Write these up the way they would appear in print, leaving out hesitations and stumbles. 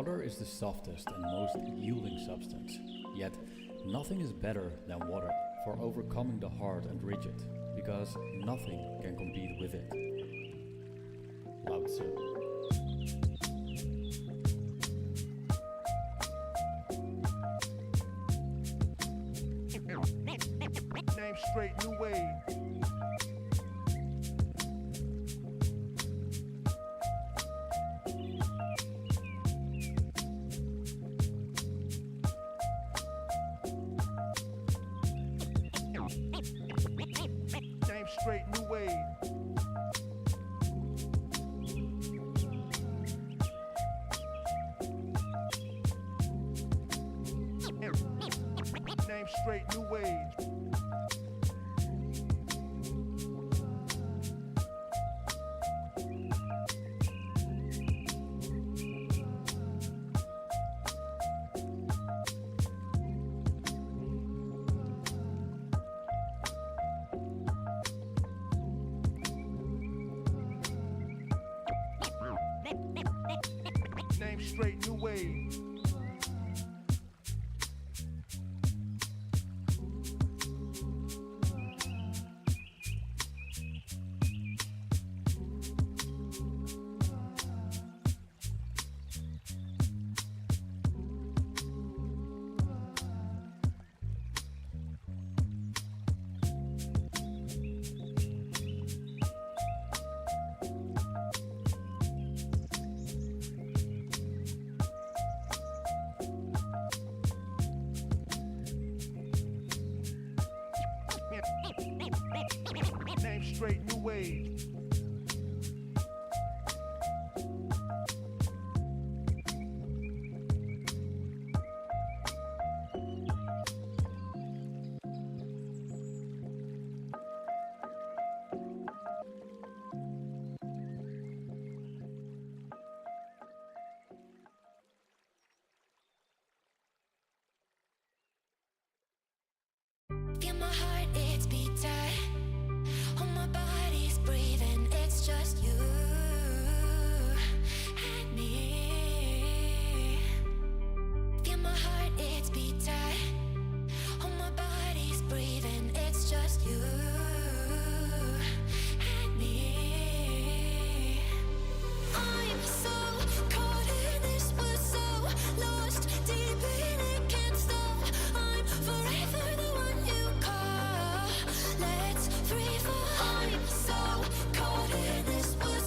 Water is the softest and most yielding substance, yet nothing is better than water for overcoming the hard and rigid, because nothing can compete with it. Lao Tzu. Name straight, new wave. Name straight, new wave. Name straight, new wave. Name straight, new wave. Name straight, new wave. Feel my heart, it's beat tight. All my body's breathing, it's just you and me. Feel my heart, it's beat tight. All my body's breathing, it's just you and me. I'm so caught in this, we're so lost deep in it, can't stop. I'm forever the one you call. Let's free fall. I'm so caught in this, we're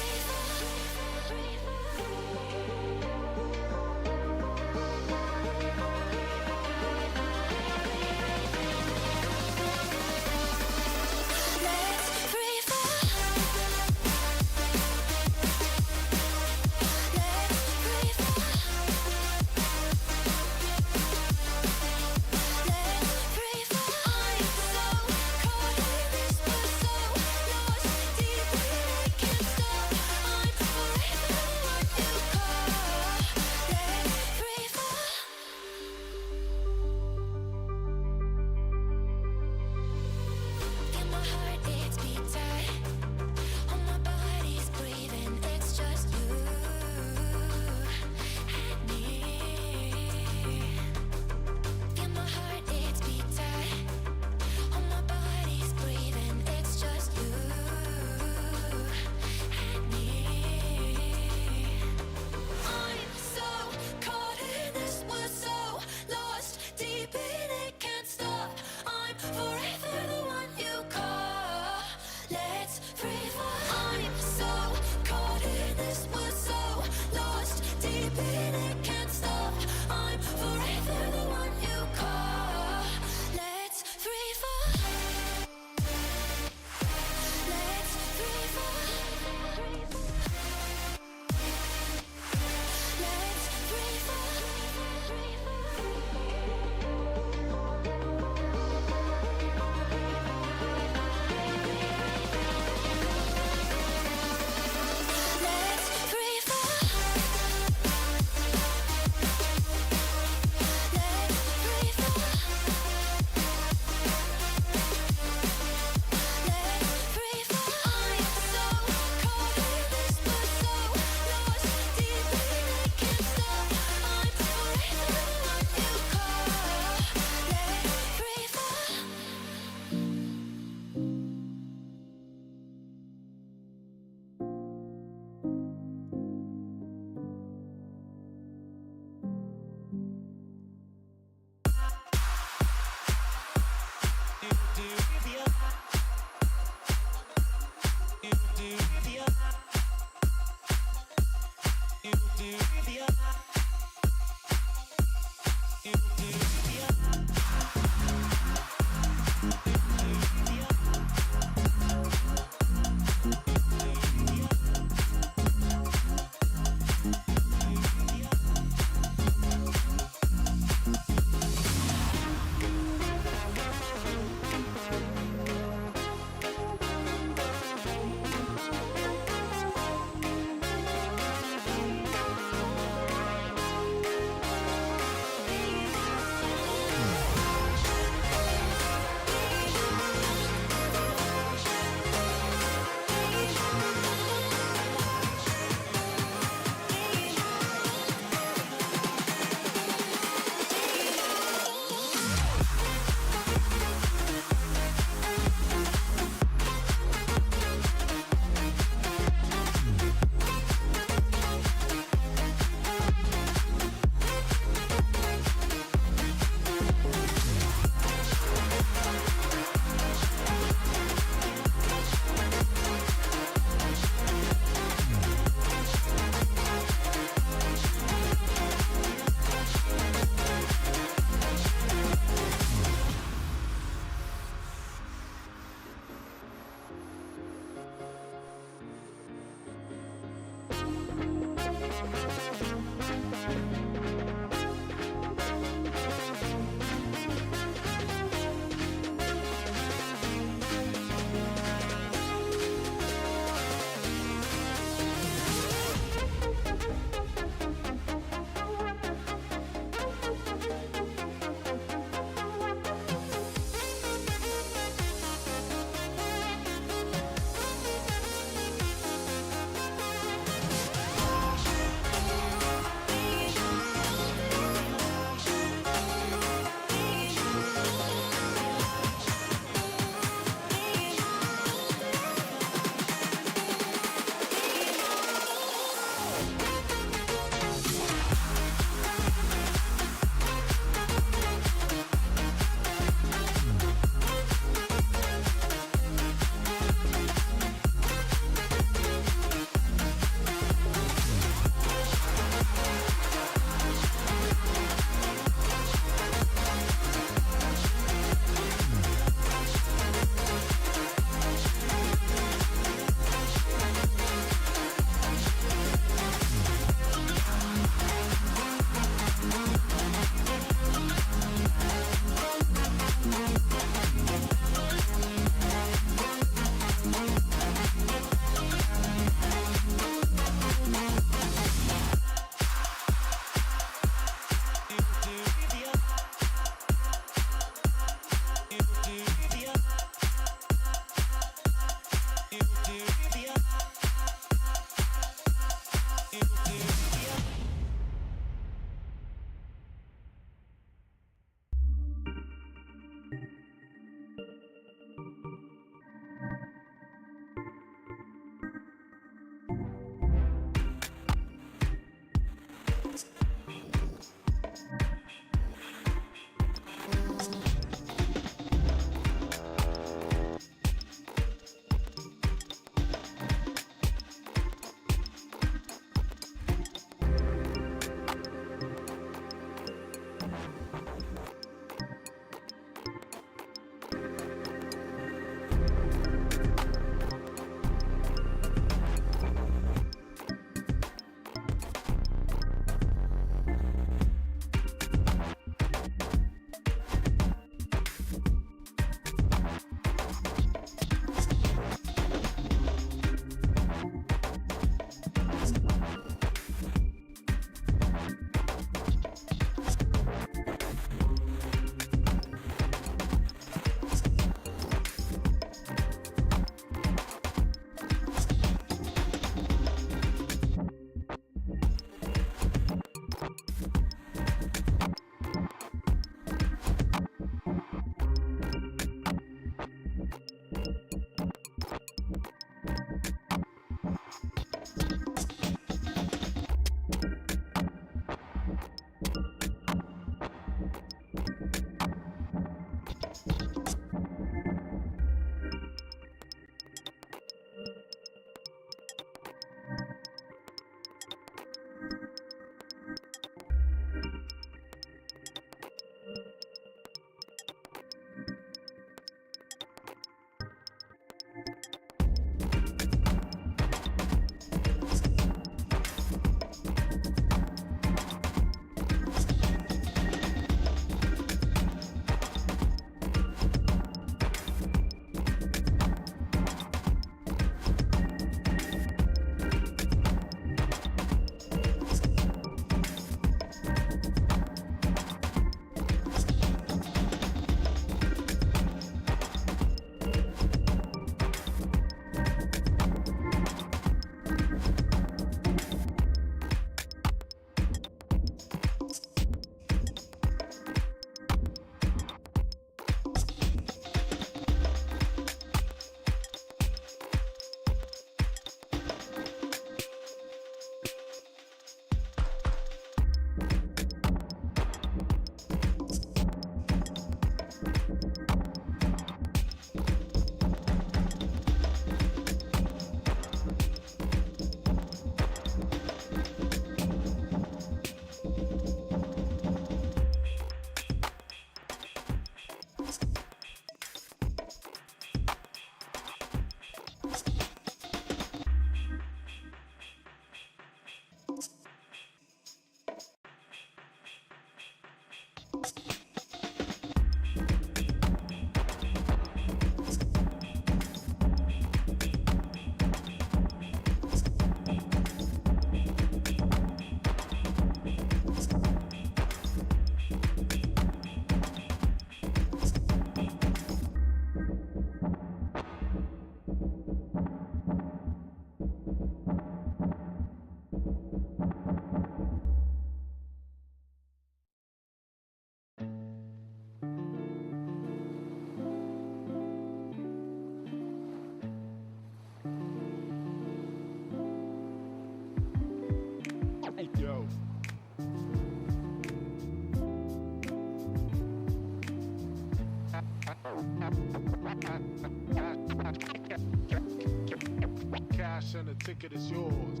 Cash and the ticket is yours.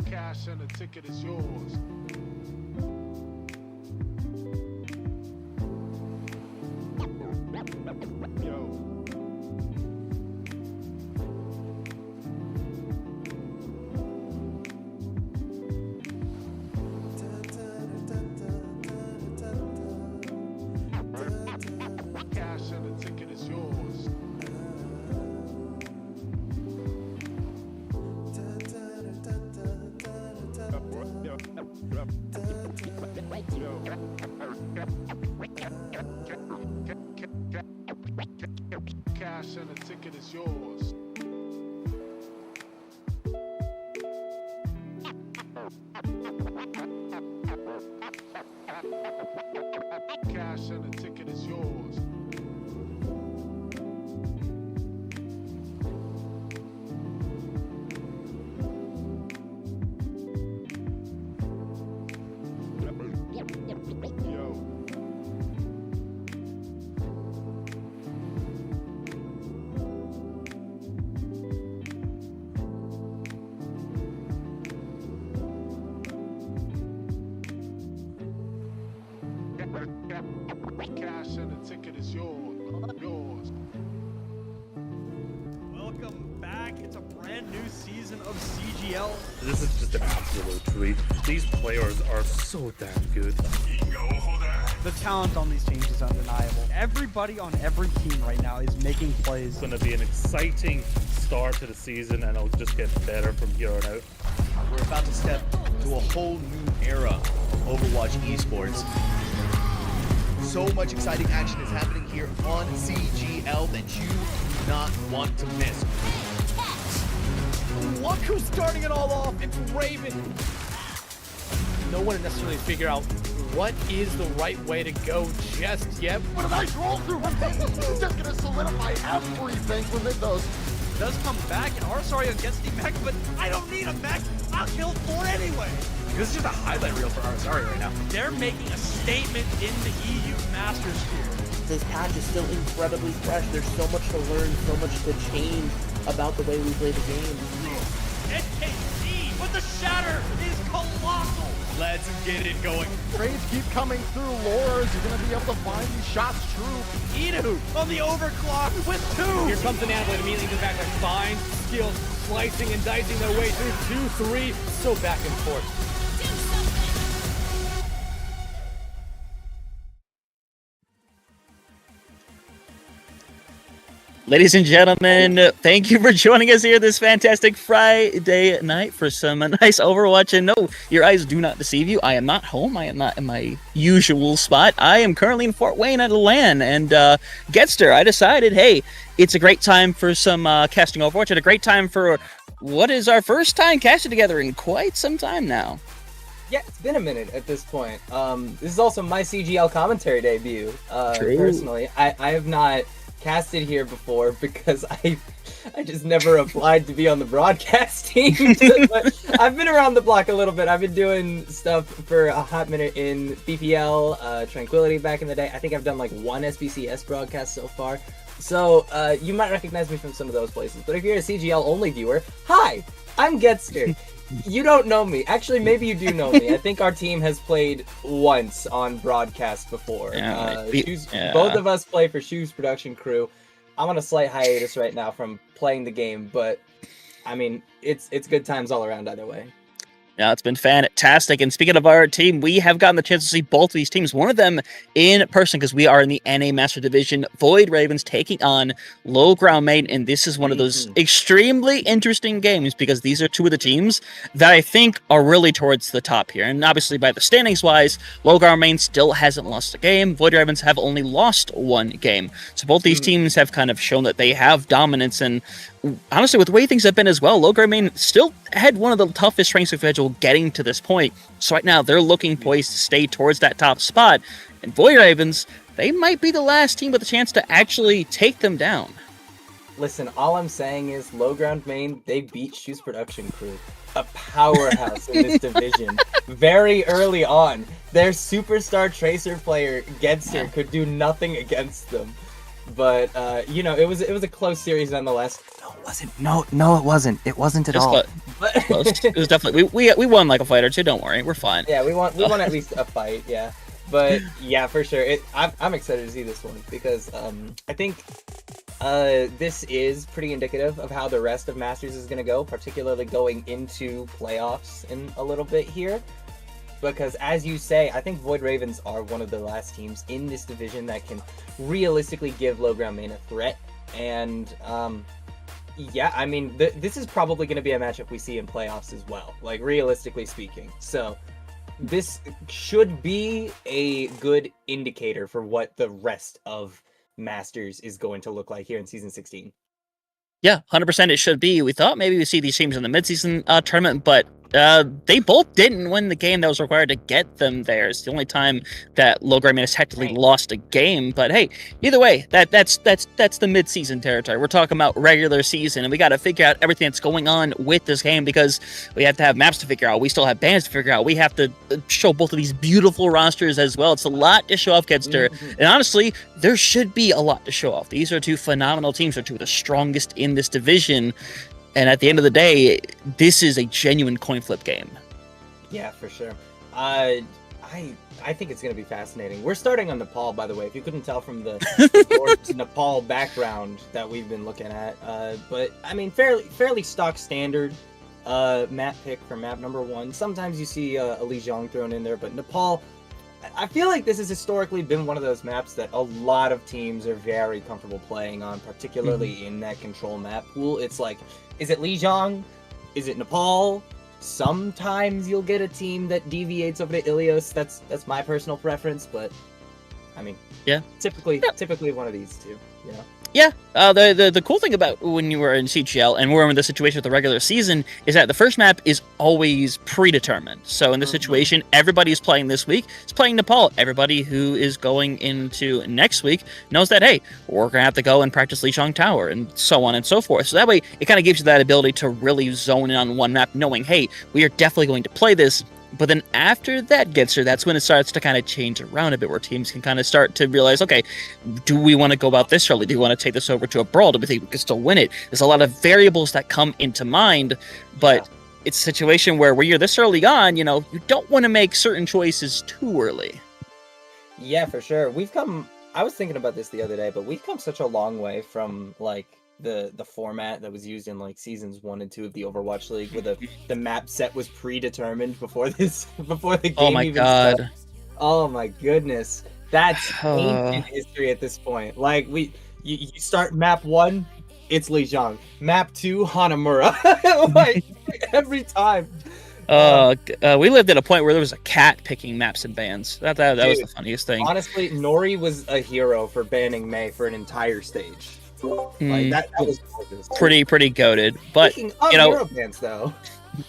Cash and the ticket is yours. Yo. Cash and the ticket is yours. Cash and the ticket is yours. Cash and the ticket is yours. Yo. Cash and the ticket is yours. Yours. Welcome back. It's a brand new season of CGL. This is just an absolute treat. These players are so damn good. The talent on these teams is undeniable. Everybody on every team right now is making plays. It's going to be an exciting start to the season, and it'll just get better from here on out. We're about to step to a whole new era of Overwatch esports. So much exciting action is happening here on CGL that you do not want to miss. Look who's starting it all off. It's Raven. No one necessarily figure out what is the right way to go just yet. What a nice roll through from Peyton. He's just gonna solidify everything within those. Does come back, and Arsario gets the mech, but I don't need a mech. I'll kill 4 anyway. This is just a highlight reel for Arsario right now. They're making a statement in the EU Masters here. This patch is still incredibly fresh. There's so much to learn, so much to change about the way we play the game. NKC, but the shatter is colossal. Let's get it going. Trades keep coming through. Lores, you're gonna be able to find these shots true. Idu on the overclock with 2. Here comes an Adelaide immediately into the back. Fine skills, slicing and dicing their way through 2-3. So back and forth. Do something. Ladies and gentlemen, thank you for joining us here this fantastic Friday night for some nice Overwatch. And no, your eyes do not deceive you. I am not home. I am not in my usual spot. I am currently in Fort Wayne at LAN. And Getster, I decided, hey, it's a great time for some casting Overwatch and a great time for what is our first time casting together in quite some time now. Yeah, it's been a minute at this point. This is also my CGL commentary debut. True. Personally, I have not casted here before because I just never applied to be on the broadcast team. But I've been around the block a little bit. I've been doing stuff for a hot minute in BPL, Tranquility back in the day. I think I've done like 1 SBCS broadcast so far. So you might recognize me from some of those places. But if you're a CGL only viewer, hi, I'm Getster. You don't know me. Actually, maybe you do know me. I think our team has played once on broadcast before. Yeah, Both of us play for Shoes Production Crew. I'm on a slight hiatus right now from playing the game, but I mean, it's good times all around either way. Yeah, it's been fantastic. And speaking of our team, we have gotten the chance to see both of these teams. One of them in person because we are in the NA Master Division. Void Ravens taking on Low Ground Main. And this is one of those extremely interesting games because these are two of the teams that I think are really towards the top here. And obviously by the standings wise, Low Ground Main still hasn't lost a game. Void Ravens have only lost 1 game. So both these teams have kind of shown that they have dominance. And honestly, with the way things have been as well, Low Ground Main still had one of the toughest strengths of schedule getting to this point. So right now, they're looking poised to stay towards that top spot. And Void Ravens, they might be the last team with a chance to actually take them down. Listen, all I'm saying is low ground main, they beat Shoes Production Crew, a powerhouse in this division, very early on. Their superstar Tracer player, Getzer, could do nothing against them. But, you know, it was a close series nonetheless. No, it wasn't. No, it wasn't. It wasn't at all. Close. It was definitely, we won like a fight or two, don't worry, we're fine. Yeah, we won at least a fight, yeah. But, yeah, for sure, I'm excited to see this one, because I think this is pretty indicative of how the rest of Masters is going to go, particularly going into playoffs in a little bit here. Because, as you say, I think Void Ravens are one of the last teams in this division that can realistically give low ground main a threat. And, yeah, I mean, this is probably going to be a matchup we see in playoffs as well, like, realistically speaking. So, this should be a good indicator for what the rest of Masters is going to look like here in Season 16. Yeah, 100% it should be. We thought maybe we'd see these teams in the midseason tournament, but they both didn't win the game that was required to get them there. It's the only time that low ground main has technically lost a game. But hey, either way, that's the mid-season territory. We're talking about regular season, and we got to figure out everything that's going on with this game because we have to have maps to figure out. We still have bands to figure out. We have to show both of these beautiful rosters as well. It's a lot to show off, Getster. And honestly, there should be a lot to show off. These are two phenomenal teams. They're two of the strongest in this division. And at the end of the day, this is a genuine coin flip game. Yeah, for sure. I think it's going to be fascinating. We're starting on Nepal, by the way, if you couldn't tell from the Nepal background that we've been looking at. But, I mean, fairly stock standard map pick for map number 1. Sometimes you see a Lijiang thrown in there, but Nepal, I feel like this has historically been one of those maps that a lot of teams are very comfortable playing on, particularly in that control map pool. It's like, is it Lijiang? Is it Nepal? Sometimes you'll get a team that deviates over to Ilios. That's my personal preference, but I mean, yeah, typically one of these two, you know. Yeah, the cool thing about when you were in CGL and we're in the situation with the regular season is that the first map is always predetermined. So in this situation, everybody who's playing this week is playing Nepal. Everybody who is going into next week knows that, hey, we're going to have to go and practice Lijiang Tower and so on and so forth. So that way, it kind of gives you that ability to really zone in on one map, knowing, hey, we are definitely going to play this. But then after that gets her, that's when it starts to kind of change around a bit, where teams can kind of start to realize, okay, do we want to go about this early? Do we want to take this over to a brawl? Do we think we can still win it? There's a lot of variables that come into mind, but it's a situation where you're this early on, you know, you don't want to make certain choices too early. Yeah, for sure. I was thinking about this the other day, but we've come such a long way from, like, the format that was used in like seasons 1 and 2 of the Overwatch League, where the map set was predetermined before the game. Oh my god! Started. Oh my goodness, that's ancient history at this point. Like you start map 1, it's Lijiang. Map 2, Hanamura. Like every time. We lived at a point where there was a cat picking maps and bans. That was the funniest thing. Honestly, Nori was a hero for banning Mei for an entire stage. Like that was gorgeous. Pretty goated, but speaking of you know, hero bans, though.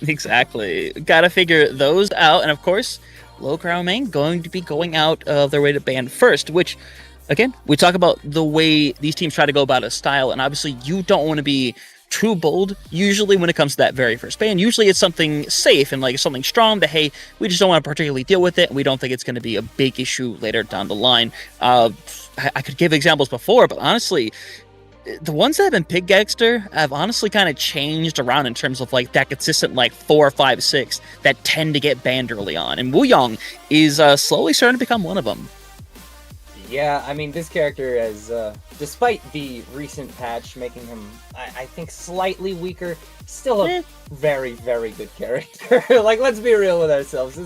Exactly, gotta figure those out, and of course, low ground main going to be going out of their way to ban first, which, again, we talk about the way these teams try to go about a style, and obviously you don't want to be too bold usually when it comes to that very first ban. Usually it's something safe and like something strong that, hey, we just don't want to particularly deal with it, and we don't think it's going to be a big issue later down the line. I could give examples before, but honestly, the ones that have been picked, Gangster, have honestly kind of changed around in terms of like that consistent like 4, 5, 6 that tend to get banned early on, and Wuyong is slowly starting to become one of them. Yeah, I mean, this character has, despite the recent patch making him, I think, slightly weaker, still a very, very good character. Like, let's be real with ourselves.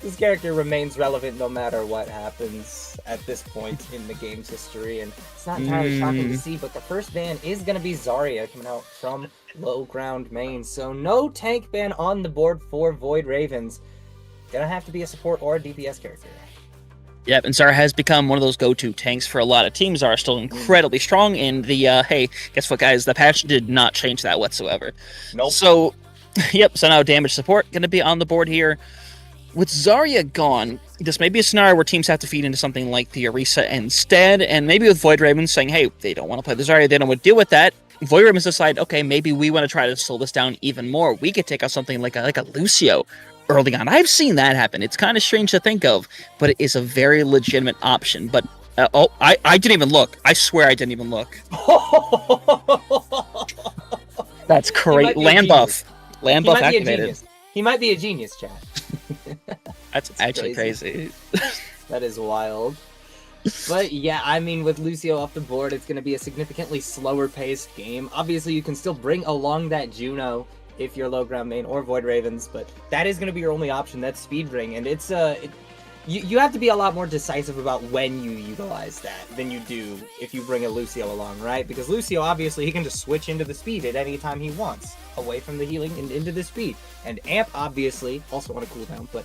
This character remains relevant no matter what happens at this point in the game's history, and it's not entirely shocking to see, but the first ban is going to be Zarya coming out from low ground main, so no tank ban on the board for Void Ravens. Gonna have to be a support or a DPS character. Yep, and Zarya has become one of those go-to tanks for a lot of teams. Zarya still incredibly strong, and the, hey, guess what, guys? The patch did not change that whatsoever. Nope. So, yep, so now damage support going to be on the board here. With Zarya gone, this may be a scenario where teams have to feed into something like the Orisa instead, and maybe with Void Ravens saying, hey, they don't want to play the Zarya, they don't want to deal with that, Void Ravens decide, okay, maybe we want to try to slow this down even more. We could take out something like a Lucio early on. I've seen that happen. It's kind of strange to think of, but it is a very legitimate option. But I didn't even look. I swear I didn't even look. That's great. Land buff. Land buff activated. He might be a genius, chat. That's actually crazy. That is wild. But yeah, I mean, with Lucio off the board, it's going to be a significantly slower paced game. Obviously, you can still bring along that Juno if you're low ground main or Void Ravens, but that is going to be your only option. That's Speed Ring, and it's you have to be a lot more decisive about when you utilize that than you do if you bring a Lucio along, right? Because Lucio, obviously, he can just switch into the speed at any time he wants, away from the healing and into the speed. And Amp, obviously, also on a cooldown, but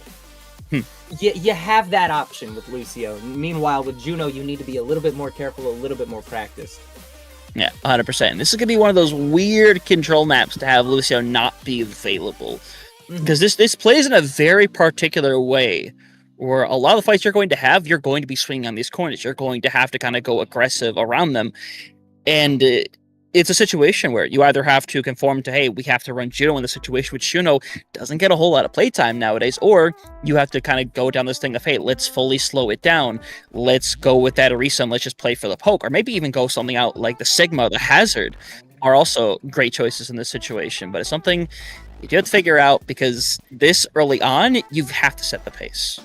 you have that option with Lucio. Meanwhile, with Juno, you need to be a little bit more careful, a little bit more practiced. Yeah, 100%. This is going to be one of those weird control maps to have Lucio not be available. Because this plays in a very particular way, where a lot of the fights you're going to have, you're going to be swinging on these corners. You're going to have to kind of go aggressive around them. And it's a situation where you either have to conform to, hey, we have to run Juno in the situation, which Juno doesn't get a whole lot of playtime nowadays, or you have to kind of go down this thing of, hey, let's fully slow it down. Let's go with that Orisa and let's just play for the poke, or maybe even go something out like the Sigma, the Hazard, are also great choices in this situation. But it's something you do have to figure out, because this early on, you have to set the pace.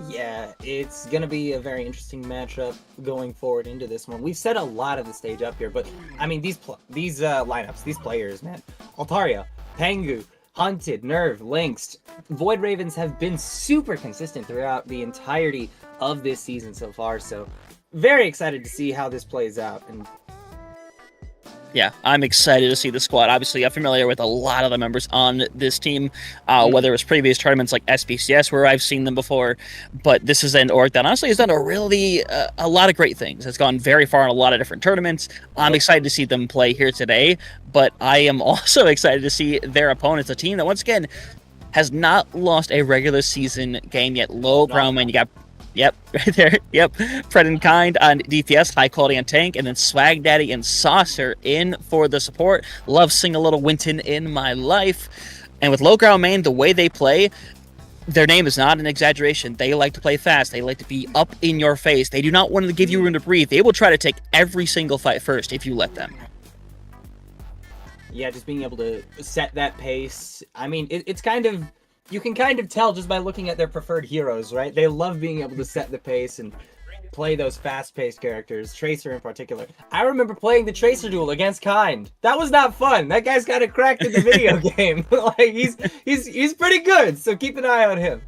Yeah, it's going to be a very interesting matchup going forward into this one. We've set a lot of the stage up here, but, I mean, these lineups, these players, man. Altaria, Pengu, Hunted, Nerve, Lynx, Void Ravens have been super consistent throughout the entirety of this season so far, so very excited to see how this plays out. And yeah, I'm excited to see the squad. Obviously, I'm familiar with a lot of the members on this team, whether it was previous tournaments like SBCS, where I've seen them before, but this is an org that honestly has done a lot of great things. It's gone very far in a lot of different tournaments. I'm excited to see them play here today, but I am also excited to see their opponents, a team that, once again, has not lost a regular season game yet. Low ground man, you got... Yep, right there. Yep. Fred and Kind on DPS, High Quality on Tank, and then Swag Daddy and Saucer in for the support. Love seeing a little Winton in my life. And with low ground main, the way they play, their name is not an exaggeration. They like to play fast. They like to be up in your face. They do not want to give you room to breathe. They will try to take every single fight first if you let them. Yeah, just being able to set that pace. I mean, it's kind of... You can kind of tell just by looking at their preferred heroes, right? They love being able to set the pace and play those fast-paced characters, Tracer in particular. I remember playing the Tracer duel against Kind. That was not fun. That guy's got it cracked in the video game. Like he's pretty good, so keep an eye on him.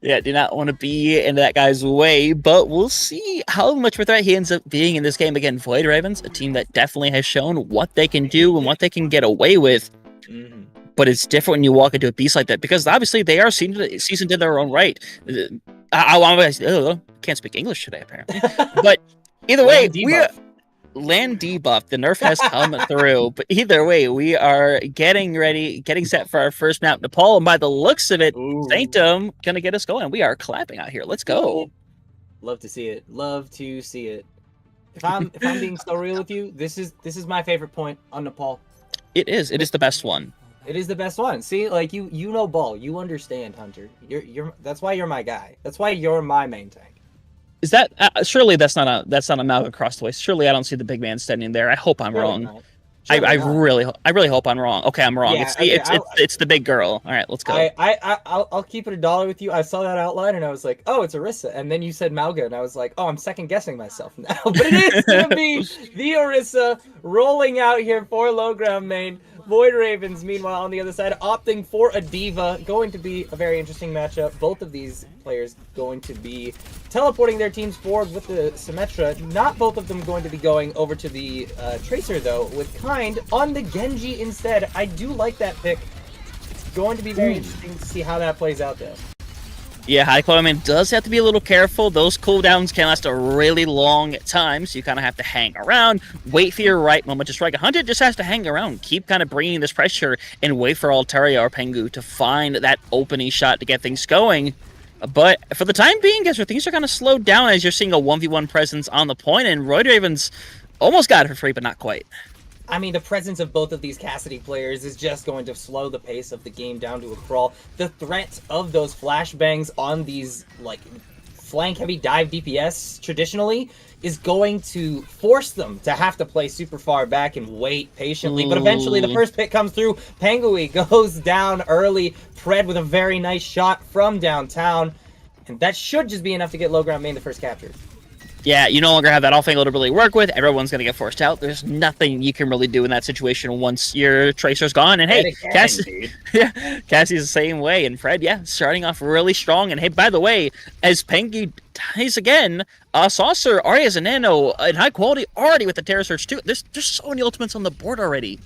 Yeah, do not want to be in that guy's way, but we'll see how much of a threat he ends up being in this game. Again, Void Ravens, a team that definitely has shown what they can do and what they can get away with. But it's different when you walk into a beast like that, because obviously they are seasoned in their own right. I can't speak English today, apparently. But either way, we're land debuff. The nerf has come through. But either way, we are getting ready, getting set for our first map, Nepal. And by the looks of it, Sanctum gonna get us going. We are clapping out here. Let's go. Love to see it. Love to see it. If I'm being so real with you, this is my favorite point on Nepal. It is. It is the best one. It is the best one. See, like you know ball. You understand, Hunter. You're that's why you're my guy. That's why you're my main tank. Is that surely that's not a mouth across the way. Surely I don't see the big man standing there. I hope I'm wrong. I really hope I'm wrong. Okay, I'm wrong. Yeah, it's the big girl. All right, let's go. I'll keep it $1 with you. I saw that outline and I was like, oh, it's Orisa. And then you said Malga and I was like, oh, I'm second guessing myself now. But it is gonna be the Orisa rolling out here for low ground main. Void Ravens, meanwhile, on the other side, opting for a D.Va. Going to be a very interesting matchup. Both of these players going to be teleporting their teams forward with the Symmetra. Not both of them going to be going over to the Tracer, though, with Kind on the Genji instead. I do like that pick. It's going to be very interesting to see how that plays out, though. Yeah, High Quality Man does have to be a little careful. Those cooldowns can last a really long time, so you kind of have to hang around, wait for your right moment to strike. A Hunter just has to hang around, keep kind of bringing this pressure, and wait for Altaria or Pengu to find that opening shot to get things going. But for the time being, guys, things are kind of slowed down as you're seeing a 1v1 presence on the point, and Void Ravens Almost got it for free, but not quite. I mean, the presence of both of these Cassidy players is just going to slow the pace of the game down to a crawl. The threat of those flashbangs on these, like, flank-heavy dive DPS traditionally is going to force them to have to play super far back and wait patiently. But eventually the first pick comes through. Pengui goes down early. Pred with a very nice shot from downtown. And that should just be enough to get low ground main the first capture. Yeah, you no longer have that off angle to really work with. Everyone's going to get forced out. There's nothing you can really do in that situation once your Tracer's gone. And hey, Cassie's the same way. And Fred, yeah, starting off really strong. And hey, by the way, as Pengi dies again, Saucer already has a nano in high quality already with the Terror Surge too. There's so many ultimates on the board already.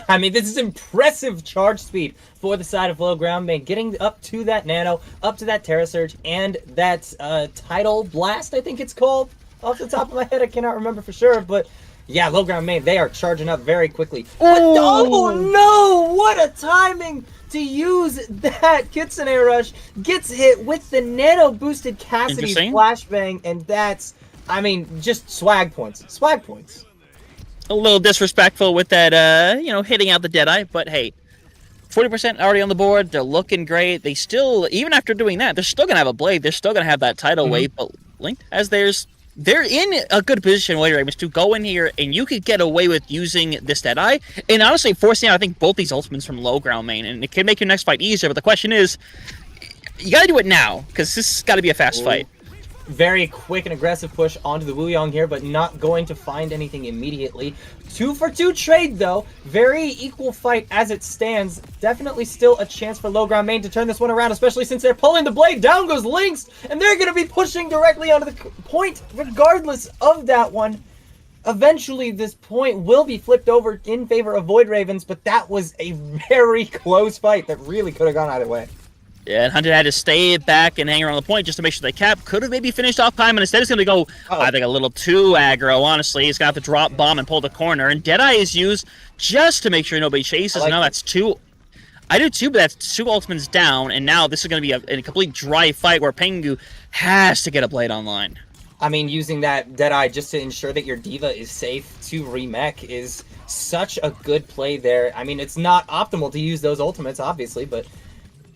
I mean, this is impressive charge speed for the side of low ground main. Getting up to that nano, up to that Terra Surge, and that Tidal Blast, I think it's called. Off the top of my head, I cannot remember for sure, but yeah, low ground main, they are charging up very quickly. But, oh no! What a timing to use that Kitsune Rush. Gets hit with the nano boosted Cassidy flashbang, and that's, I mean, just swag points. Swag points. A little disrespectful with that, hitting out the Deadeye, but hey, 40% already on the board. They're looking great. They still, even after doing that, they're still going to have a blade. They're still going to have that tidal wave, but Link, they're in a good position, Void Ravens, to go in here, and you could get away with using this Deadeye, and honestly forcing out, I think, both these ultimates from low ground main, and it can make your next fight easier, but the question is, you got to do it now, because this has got to be a fast fight. Very quick and aggressive push onto the Wuyong here, but not going to find anything immediately. 2-for-2 trade, though. Very equal fight as it stands. Definitely still a chance for low ground main to turn this one around, especially since they're pulling the blade. Down goes Lynx, and they're going to be pushing directly onto the point regardless of that one. Eventually, this point will be flipped over in favor of Void Ravens, but that was a very close fight that really could have gone either way. Yeah, and Hunter had to stay back and hang around the point just to make sure they cap. Could have maybe finished off time, and instead he's going to go, I think, a little too aggro, honestly. He's going to have to drop bomb and pull the corner, and Deadeye is used just to make sure nobody chases. Now that's two. I do too, but that's two ultimates down, and now this is going to be a complete dry fight where Pengu has to get a blade online. I mean, using that Deadeye just to ensure that your Diva is safe to remech is such a good play there. I mean, it's not optimal to use those ultimates, obviously, but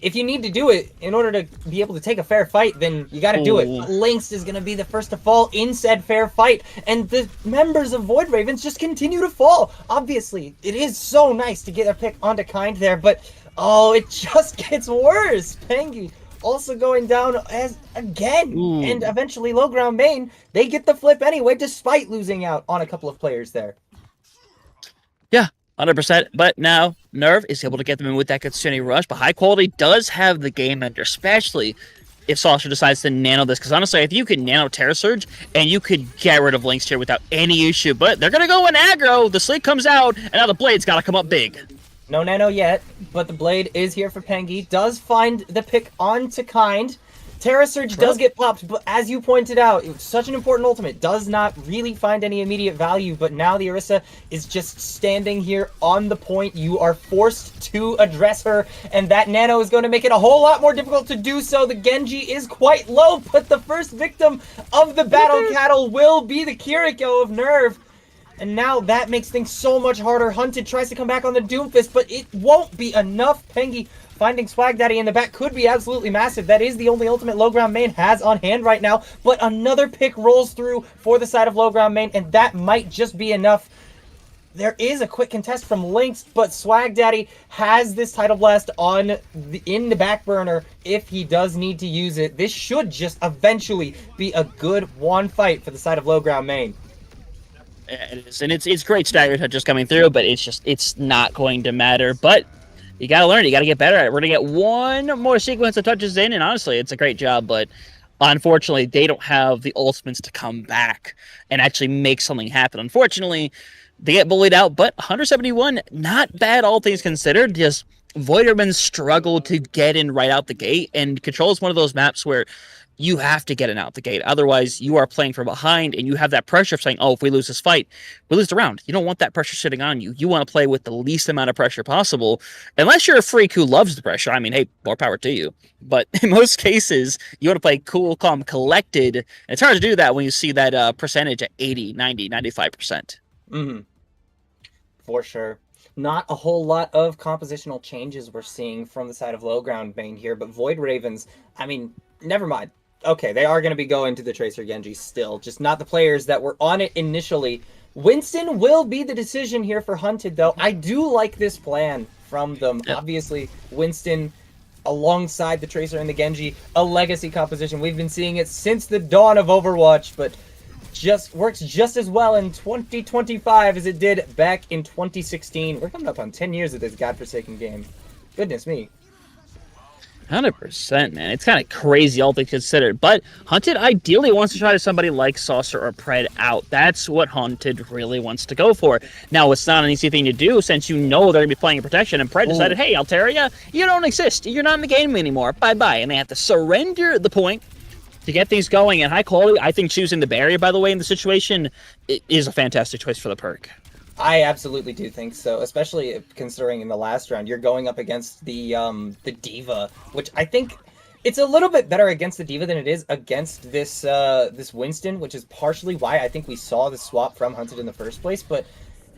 if you need to do it in order to be able to take a fair fight, then you got to do it. Lynx is going to be the first to fall in said fair fight, and the members of Void Ravens just continue to fall. Obviously, it is so nice to get a pick onto Kind there, but oh, it just gets worse. Pengi also going down as again, and eventually low ground main, they get the flip anyway, despite losing out on a couple of players there. Yeah. 100%, but now Nerve is able to get them in with that Kitsune Rush, but High Quality does have the game under, especially if Saucer decides to nano this, because honestly, if you can nano Terror Surge, and you could get rid of Lynx here without any issue, but they're going to go in aggro, the Sleep comes out, and now the Blade's got to come up big. No nano yet, but the Blade is here for Pengi, does find the pick onto Kind. Terra Surge does get popped, but as you pointed out, it's such an important ultimate. Does not really find any immediate value, but now the Orisa is just standing here on the point. You are forced to address her, and that nano is going to make it a whole lot more difficult to do so. The Genji is quite low, but the first victim of the Battle Cattle will be the Kiriko of Nerve. And now that makes things so much harder. Hunted tries to come back on the Doomfist, but it won't be enough. Pengi finding Swag Daddy in the back could be absolutely massive. That is the only ultimate low ground main has on hand right now. But another pick rolls through for the side of low ground main, and that might just be enough. There is a quick contest from Lynx, but Swag Daddy has this Tidal Blast in the back burner if he does need to use it. This should just eventually be a good one fight for the side of low ground main. It is, and it's great stagger touches coming through, but it's not going to matter. But you got to learn it. You got to get better at it. We're going to get one more sequence of touches in, and honestly, it's a great job, but unfortunately, they don't have the ultimates to come back and actually make something happen. Unfortunately, they get bullied out, but 171, not bad all things considered. Just Void Ravens struggle to get in right out the gate, and Control is one of those maps where you have to get in out the gate. Otherwise, you are playing from behind, and you have that pressure of saying, oh, if we lose this fight, we lose the round. You don't want that pressure sitting on you. You want to play with the least amount of pressure possible, unless you're a freak who loves the pressure. I mean, hey, more power to you. But in most cases, you want to play cool, calm, collected, and it's hard to do that when you see that percentage at 80, 90, 95%. Mm-hmm. For sure. Not a whole lot of compositional changes we're seeing from the side of low ground main here, but Void Ravens, I mean, never mind. Okay, they are going to be going to the Tracer Genji still, just not the players that were on it initially. Winston will be the decision here for Hunted, though. I do like this plan from them. Yep. Obviously, Winston, alongside the Tracer and the Genji, a legacy composition. We've been seeing it since the dawn of Overwatch, but just works just as well in 2025 as it did back in 2016. We're coming up on 10 years of this godforsaken game. Goodness me. 100%, man. It's kind of crazy, all things considered. But Hunted ideally wants to try to somebody like Saucer or Pred out. That's what Hunted really wants to go for. Now, it's not an easy thing to do since you know they're going to be playing in protection. And Pred decided, hey, Altaria, you don't exist. You're not in the game anymore. Bye-bye. And they have to surrender the point to get things going. And high quality, I think choosing the barrier, by the way, in the situation, it is a fantastic choice for the perk. I absolutely do think so, especially considering in the last round you're going up against the D.Va, which I think it's a little bit better against the D.Va than it is against this this Winston, which is partially why I think we saw the swap from Hunted in the first place. But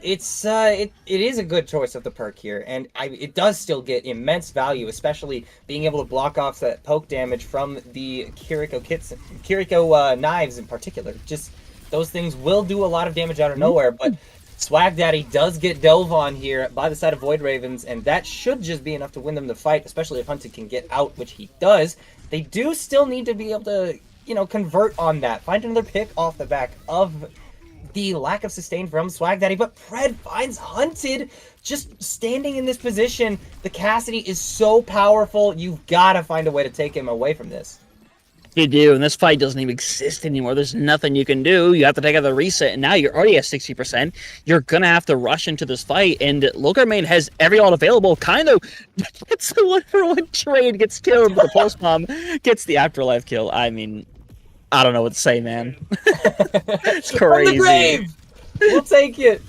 it's it is a good choice of the perk here, and it does still get immense value, especially being able to block off that poke damage from the Kiriko knives in particular. Just those things will do a lot of damage out of nowhere, but Swag Daddy does get dove on here by the side of Void Ravens, and that should just be enough to win them the fight, especially if Hunted can get out, which he does. They do still need to be able to, convert on that. Find another pick off the back of the lack of sustain from Swag Daddy, but Pred finds Hunted just standing in this position. The Cassidy is so powerful, you've got to find a way to take him away from this. You do, and this fight doesn't even exist anymore. There's nothing you can do. You have to take out the reset, and now you're already at 60%. You're going to have to rush into this fight, and Logar Main has every ult available. Kind of gets the 1-for-1 trade, gets killed, but the pulse bomb gets the afterlife kill. I mean, I don't know what to say, man. It's crazy. From the grave! We'll take it.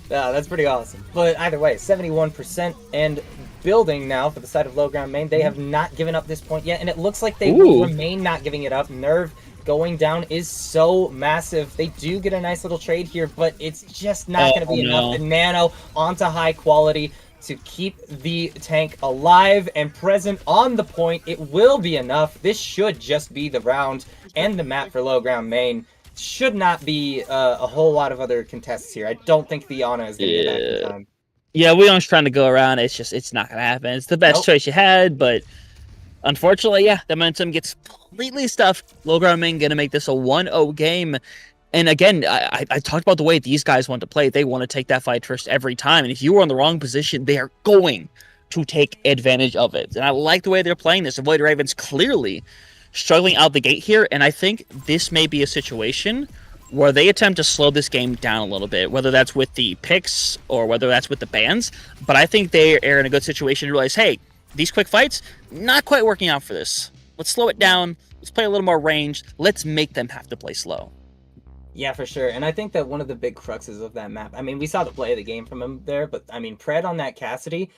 That's pretty awesome. But either way, 71% and building now for the side of low ground main. They have not given up this point yet, and it looks like they will remain not giving it up. Nerve going down is so massive. They do get a nice little trade here, but it's just not going to be enough. The nano onto high quality to keep the tank alive and present on the point. It will be enough. This should just be the round and the map for low ground main. Should not be a whole lot of other contests here. I don't think the Ana is going to get back in time. Yeah, Leon's trying to go around. It's not going to happen. It's the best choice you had, but unfortunately, the momentum gets completely stuffed. Low ground main going to make this a 1-0 game. And again, I talked about the way these guys want to play. They want to take that fight first every time. And if you were in the wrong position, they are going to take advantage of it. And I like the way they're playing this. Void Ravens clearly struggling out the gate here. And I think this may be a situation where they attempt to slow this game down a little bit, whether that's with the picks or whether that's with the bans. But I think they are in a good situation to realize, hey, these quick fights, not quite working out for this. Let's slow it down. Let's play a little more range. Let's make them have to play slow. Yeah, for sure. And I think that one of the big cruxes of that map, I mean, we saw the play of the game from him there, but I mean, Pred on that Cassidy,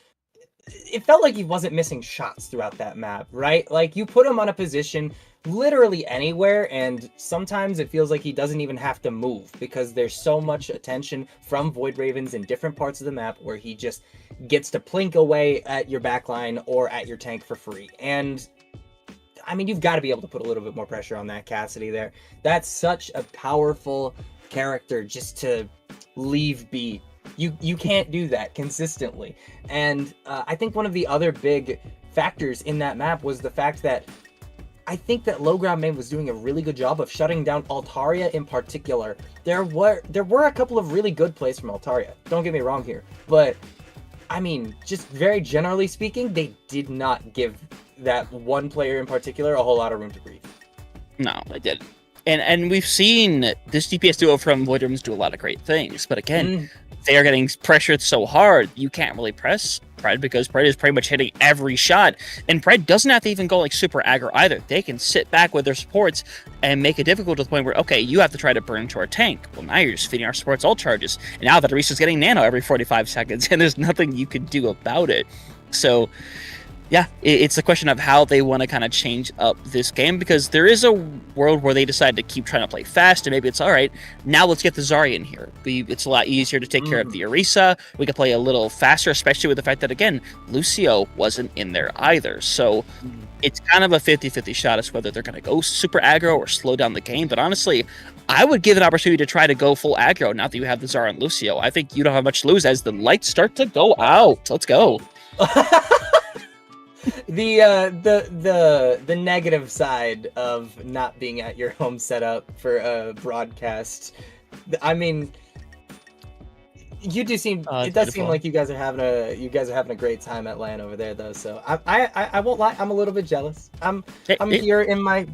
it felt like he wasn't missing shots throughout that map, right? Like, you put him on a position literally anywhere, and sometimes it feels like he doesn't even have to move because there's so much attention from Void Ravens in different parts of the map where he just gets to plink away at your backline or at your tank for free. And I mean, you've got to be able to put a little bit more pressure on that Cassidy there. That's such a powerful character just to leave be. You can't do that consistently. And I think one of the other big factors in that map was the fact that I think that low ground main was doing a really good job of shutting down Altaria in particular. There were a couple of really good plays from Altaria. Don't get me wrong here. But, I mean, just very generally speaking, they did not give that one player in particular a whole lot of room to breathe. No, they didn't. And we've seen this DPS duo from Void Ravens do a lot of great things. But again, they are getting pressured so hard, you can't really press. Pred, because Pred is pretty much hitting every shot, and Pred doesn't have to even go like super aggro either. They can sit back with their supports and make it difficult to the point where, okay, you have to try to burn into our tank. Well, now you're just feeding our supports ult charges, and now that Arisa's getting nano every 45 seconds, and there's nothing you can do about it. So yeah, it's a question of how they want to kind of change up this game, because there is a world where they decide to keep trying to play fast, and maybe it's all right, now let's get the Zarya in here. It's a lot easier to take care of the Orisa. We can play a little faster, especially with the fact that, again, Lucio wasn't in there either. So it's kind of a 50-50 shot as whether they're going to go super aggro or slow down the game. But honestly, I would give an opportunity to try to go full aggro now that you have the Zarya and Lucio. I think you don't have much to lose as the lights start to go out. Let's go. The negative side of not being at your home setup for a broadcast. I mean, you do seem it does seem like you guys are having a great time at LAN over there though. So I won't lie, I'm a little bit jealous. I'm here in my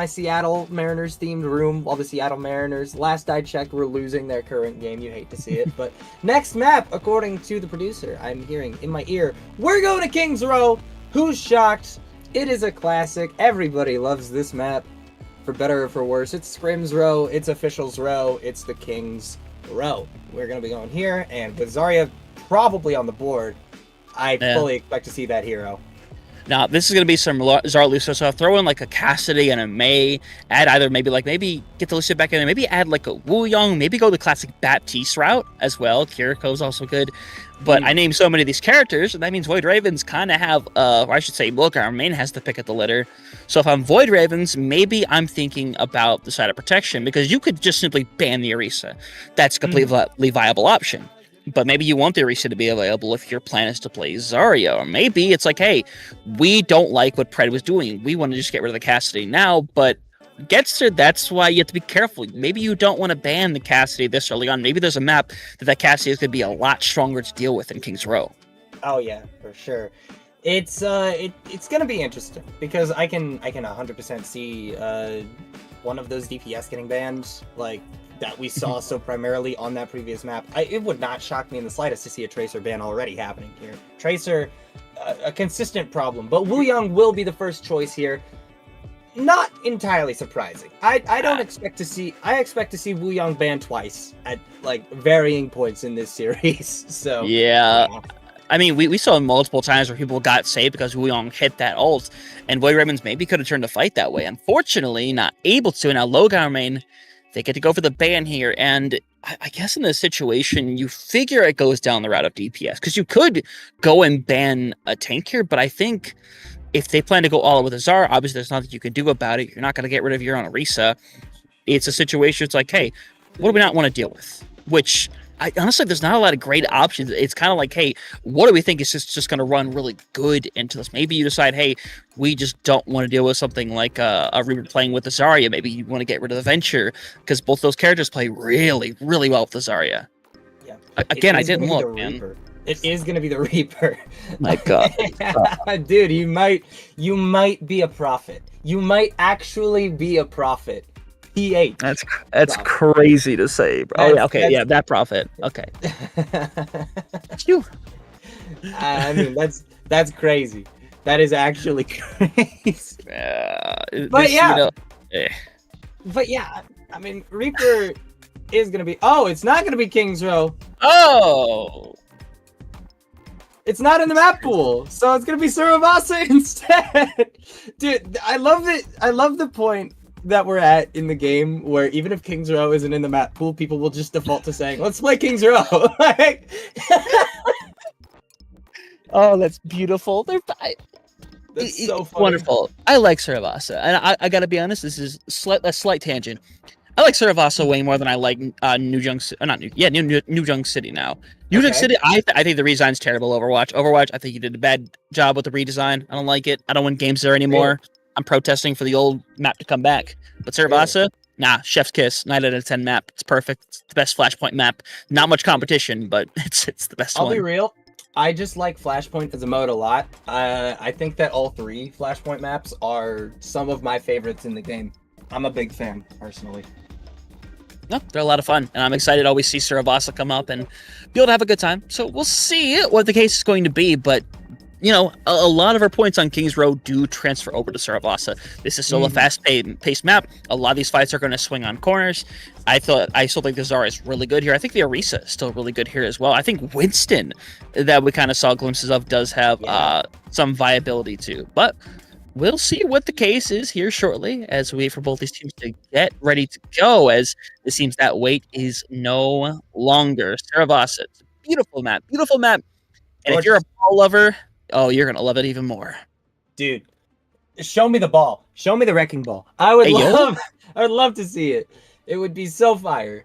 Seattle Mariners themed room while the Seattle Mariners, last I checked, were losing their current game. You hate to see it. But next map, according to the producer, I'm hearing in my ear, we're going to King's Row. Who's shocked? It is a classic. Everybody loves this map. For better or for worse, it's Scrim's Row, it's Officials Row, it's the King's Row. We're going to be going here, and with Zarya probably on the board, I fully expect to see that hero. Now, this is going to be some Zarya Lucio, so I'll throw in like a Cassidy and a Mei, add either maybe get the Lucio back in, and maybe add like a Wu Young, maybe go the classic Baptiste route as well. Kiriko's also good. But I named so many of these characters, and that means Void Ravens kind of have, or I should say, look, our main has to pick at the litter. So if I'm Void Ravens, maybe I'm thinking about the side of protection, because you could just simply ban the Orisa. That's a completely viable option. But maybe you want the Orisa to be available if your plan is to play Zarya. Or maybe it's like, hey, we don't like what Pred was doing. We want to just get rid of the Cassidy now, but Getster, that's why you have to be careful. Maybe you don't want to ban the Cassidy this early on. Maybe there's a map that Cassidy is going to be a lot stronger to deal with in King's Row. Oh yeah, for sure. It's going to be interesting, because I can 100% see one of those DPS getting banned, like that we saw so primarily on that previous map. It would not shock me in the slightest to see a Tracer ban already happening here. Tracer, a consistent problem, but Wu Young will be the first choice here. Not entirely surprising. I don't expect to see. I expect to see Wu Young banned twice at like varying points in this series. So yeah. I mean, we saw multiple times where people got saved because Wu Young hit that ult, and Void Ravens maybe could have turned the fight that way. Unfortunately, not able to. Now, Logar main, they get to go for the ban here, and I guess in this situation, you figure it goes down the route of DPS, because you could go and ban a tank here, but I think if they plan to go all out with Azar, obviously there's nothing you can do about it. You're not going to get rid of your own Orisa. It's a situation, it's like, hey, what do we not want to deal with? Which, honestly, there's not a lot of great options. It's kind of like, hey, what do we think is just going to run really good into this? Maybe you decide, hey, we just don't want to deal with something like a Reaper playing with the Zarya. Maybe you want to get rid of the Venture, because both those characters play really, really well with the Zarya. Yeah. Again, I didn't look, man. It is going to be the Reaper. My God. Dude, you might be a prophet. You might actually be a prophet. P8. That's crazy to say, bro. That prophet. Okay. Phew. I mean, that's crazy. That is actually crazy. But yeah, I mean, Reaper is going to be... Oh, it's not going to be King's Row. Oh! It's not in the map pool, so it's gonna be Surabasa instead. Dude, I love it. I love the point that we're at in the game where even if King's Row isn't in the map pool, people will just default to saying, let's play King's Row. Oh, that's beautiful. That's so funny. Wonderful. I like Surabasa, and I gotta be honest, this is a slight tangent. I like Surabasa way more than I like New Jung City now. New Jung City, I think the redesign's terrible. Overwatch, I think you did a bad job with the redesign. I don't like it. I don't win games there anymore. I'm protesting for the old map to come back. But Surabasa, nah, chef's kiss. 9 out of 10 map. It's perfect. It's the best Flashpoint map. Not much competition, but it's the best one. I'll be real. I just like Flashpoint as a mode a lot. I think that all 3 Flashpoint maps are some of my favorites in the game. I'm a big fan, personally. No, they're a lot of fun, and I'm excited to always see Saravasa come up and be able to have a good time. So we'll see what the case is going to be, but you know, a lot of our points on Kings Row do transfer over to Saravasa. This is still a fast-paced map. A lot of these fights are going to swing on corners. I still think the Zarya is really good here. I think the Orisa is still really good here as well. I think Winston, that we kind of saw glimpses of, does have some viability too. But we'll see what the case is here shortly as we wait for both these teams to get ready to go, as it seems that wait is no longer. Saravasa, it's a beautiful map. And if you're a ball lover, oh, you're going to love it even more. Dude, show me the ball. Show me the wrecking ball. I would love to see it. It would be so fire.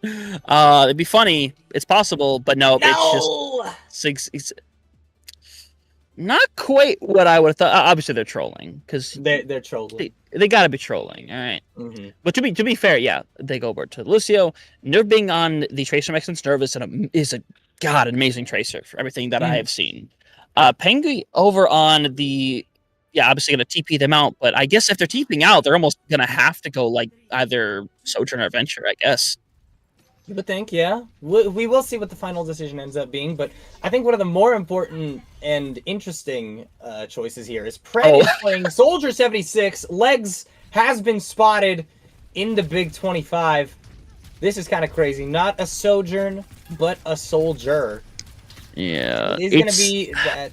It'd be funny. It's possible, but no. It's just not quite what I would have thought. Obviously, they're trolling because they're trolling. They got to be trolling, all right. But to be fair, yeah, they go over to Lucio. Nerve being on the Tracer makes sense. Nerve is an amazing Tracer for everything that I have seen. Penguin over on the, obviously going to TP them out, but I guess if they're TPing out, they're almost going to have to go like either Sojourn or Venture, I guess. You would think, yeah. We will see what the final decision ends up being, but I think one of the more important and interesting choices here is Pred is playing Soldier 76. Legs has been spotted in the Big 25. This is kind of crazy. Not a Sojourn, but a Soldier. Yeah. It's going to be that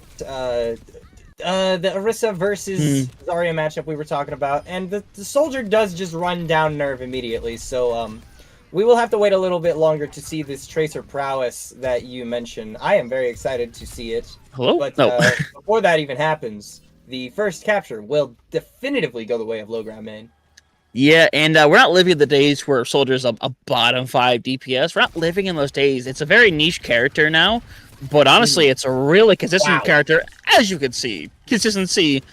the Orisa versus Zarya matchup we were talking about, and the Soldier does just run down Nerve immediately, so we will have to wait a little bit longer to see this Tracer prowess that you mentioned. I am very excited to see it. Hello? But before that even happens, the first capture will definitively go the way of low ground main. Yeah, and we're not living in the days where Soldier's a bottom 5 DPS. We're not living in those days. It's a very niche character now, but honestly, it's a really consistent character, as you can see. Consistency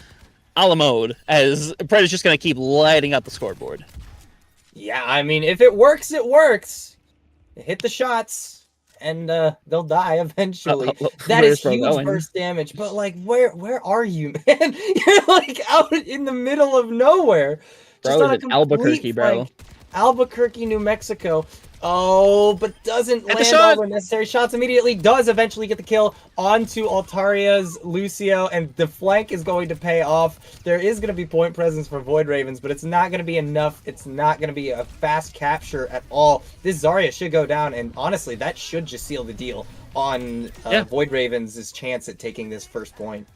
a la mode, as Pred is just going to keep lighting up the scoreboard. Yeah, I mean, if it works, it works. Hit the shots, and they'll die eventually. That is huge burst damage, but, like, where are you, man? You're, like, out in the middle of nowhere. Bro, it's Albuquerque, bro. Albuquerque, New Mexico. Oh, but doesn't land all the necessary shots immediately. Does eventually get the kill onto Altaria's Lucio, and the flank is going to pay off. There is going to be point presence for Void Ravens, but it's not going to be enough. It's not going to be a fast capture at all. This Zarya should go down, and honestly, that should just seal the deal on Void Ravens' chance at taking this first point.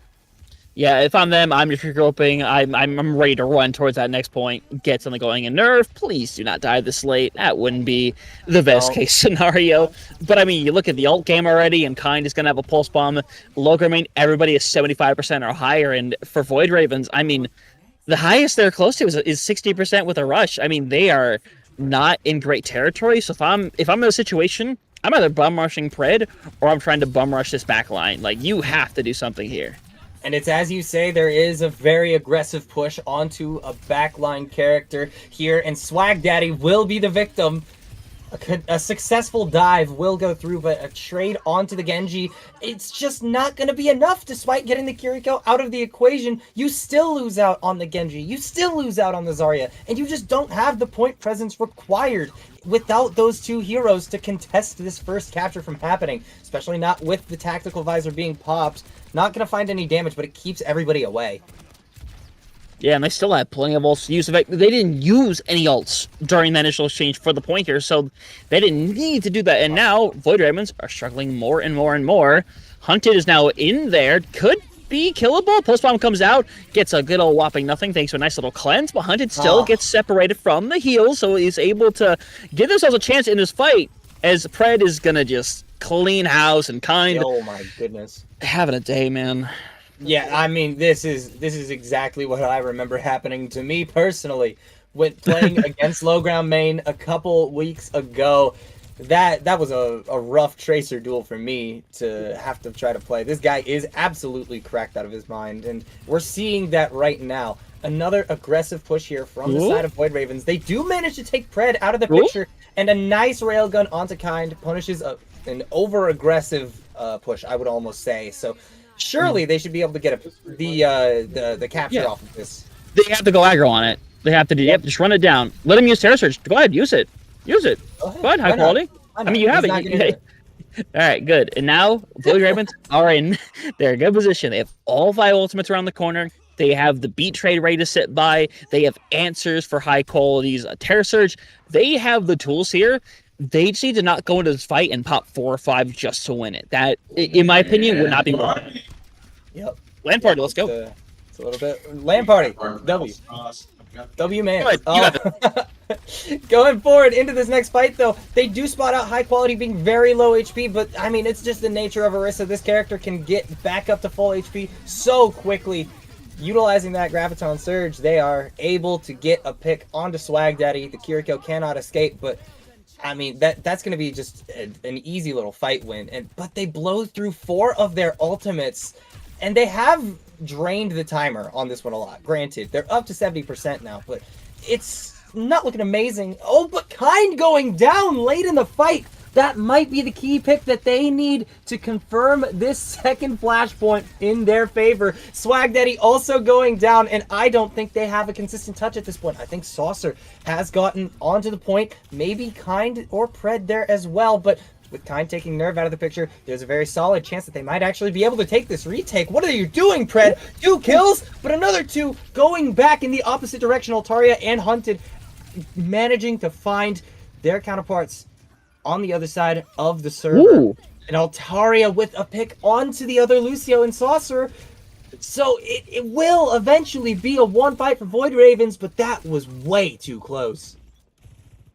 Yeah, if I'm them, I'm just regrouping. I'm ready to run towards that next point, get something going in Nerve. Please do not die this late. That wouldn't be the best case scenario. But I mean, you look at the ult game already, and Kind is going to have a pulse bomb. Low main, everybody is 75% or higher, and for Void Ravens, I mean, the highest they're close to is 60% with a rush. I mean, they are not in great territory. So if I'm in a situation, I'm either bum rushing Pred or I'm trying to bum rush this back line. Like, you have to do something here. And it's as you say, there is a very aggressive push onto a backline character here, and Swag Daddy will be the victim. A successful dive will go through, but a trade onto the Genji, it's just not going to be enough. Despite getting the Kiriko out of the equation, you still lose out on the Genji. You still lose out on the Zarya, and you just don't have the point presence required without those two heroes to contest this first capture from happening, especially not with the tactical visor being popped. Not going to find any damage, but it keeps everybody away. Yeah, and they still have plenty of ults to use. In fact, they didn't use any ults during that initial exchange for the point here, so they didn't need to do that. And now, Void Ravens are struggling more and more and more. Hunted is now in there. Could be killable. Pulse Bomb comes out, gets a good old whopping nothing thanks to a nice little cleanse, but Hunted still gets separated from the heal, so he's able to give themselves a chance in this fight, as Pred is going to just clean house and Kind. Oh my goodness. Having a day, man. Yeah, I mean, this is exactly what I remember happening to me personally with playing against low ground main a couple weeks ago. That was a rough Tracer duel for me to have to try to play. This guy is absolutely cracked out of his mind, and we're seeing that right now. Another aggressive push here from the side of Void Ravens. They do manage to take Pred out of the picture, and a nice railgun onto Kind punishes an over-aggressive push, I would almost say. So surely they should be able to get the capture off of this. They have to go aggro on it. They have to just run it down. Let him use Terror Surge. Go ahead, use it. Use it. Go ahead. Go ahead, high Why not? quality. Why I not? mean, you have He's not gonna do it. All right, good. And now Void Ravens are in they're in good position. They have all 5 ultimates around the corner. They have the beat trade ready to sit by. They have answers for high qualities, Terror Surge. They have the tools here. They just need to not go into this fight and pop 4 or 5 just to win it. That, in my opinion, would not be wrong. Yep. Land party, let's go. It's a little bit land party. W man. Go ahead, you got Going forward into this next fight, though, they do spot out high quality being very low HP, but I mean, it's just the nature of Orisa. This character can get back up to full HP so quickly. Utilizing that Graviton Surge, they are able to get a pick onto Swag Daddy. The Kiriko cannot escape, but I mean, that's going to be just an easy little fight win. But they blow through 4 of their ultimates, and they have drained the timer on this one a lot. Granted, they're up to 70% now, but it's not looking amazing. Oh, but Kind going down late in the fight. That might be the key pick that they need to confirm this second flashpoint in their favor. Swag Daddy also going down, and I don't think they have a consistent touch at this point. I think Saucer has gotten onto the point. Maybe Kind or Pred there as well, but with Kind taking Nerve out of the picture, there's a very solid chance that they might actually be able to take this retake. What are you doing, Pred? 2 kills, but another 2 going back in the opposite direction. Altaria and Hunted managing to find their counterparts on the other side of the server. Ooh. And Altaria with a pick onto the other Lucio and Saucer. So it will eventually be a 1 fight for Void Ravens, but that was way too close.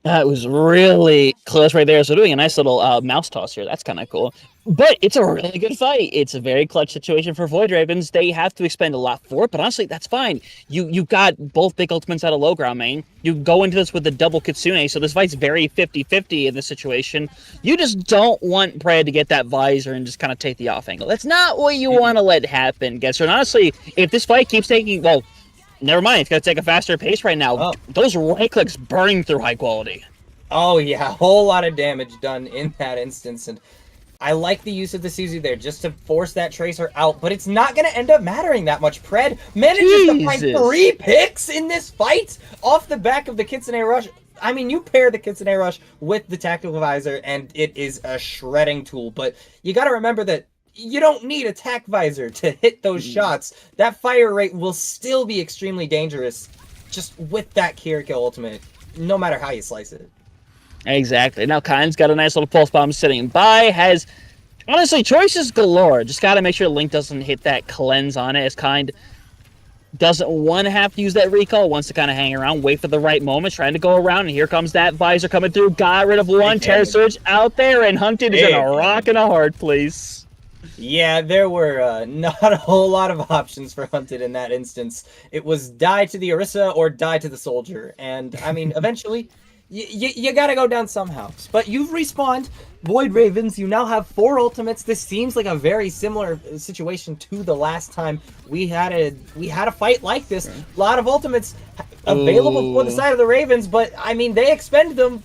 That was really close right there. So doing a nice little mouse toss here. That's kind of cool. But it's a really good fight. It's a very clutch situation for Void Ravens. They have to expend a lot for it, but honestly, that's fine. You've got both big ultimates out of low ground main. You go into this with the double Kitsune, so this fight's very 50-50 in this situation. You just don't want Pred to get that visor and just kind of take the off angle. That's not what you want to let happen, Getzer. And honestly, if this fight keeps taking, well, never mind, it's going to take a faster pace right now. Oh. Those right clicks burning through high quality. Oh yeah, a whole lot of damage done in that instance, and I like the use of the Suzu there just to force that Tracer out, but it's not going to end up mattering that much. Pred manages to find 3 picks in this fight off the back of the Kitsune Rush. I mean, you pair the Kitsune Rush with the Tactical Visor, and it is a shredding tool, but you got to remember that you don't need a Tac Visor to hit those shots. That fire rate will still be extremely dangerous just with that Kiriko ultimate, no matter how you slice it. Exactly. Now Kind's got a nice little pulse bomb sitting by, has honestly choices galore. Just gotta make sure Link doesn't hit that cleanse on it, as Kind doesn't want to have to use that recall, wants to kind of hang around, wait for the right moment, trying to go around, and here comes that visor coming through. Got rid of one, Terror Surge out there, and Hunted is in a rock and a hard place. Yeah, there were not a whole lot of options for Hunted in that instance. It was die to the Orisa or die to the soldier, and I mean, eventually you gotta go down somehow. But you've respawned, Void Ravens. You now have 4 ultimates. This seems like a very similar situation to the last time we had a fight like this. A lot of ultimates available for the side of the Ravens, but I mean, they expend them,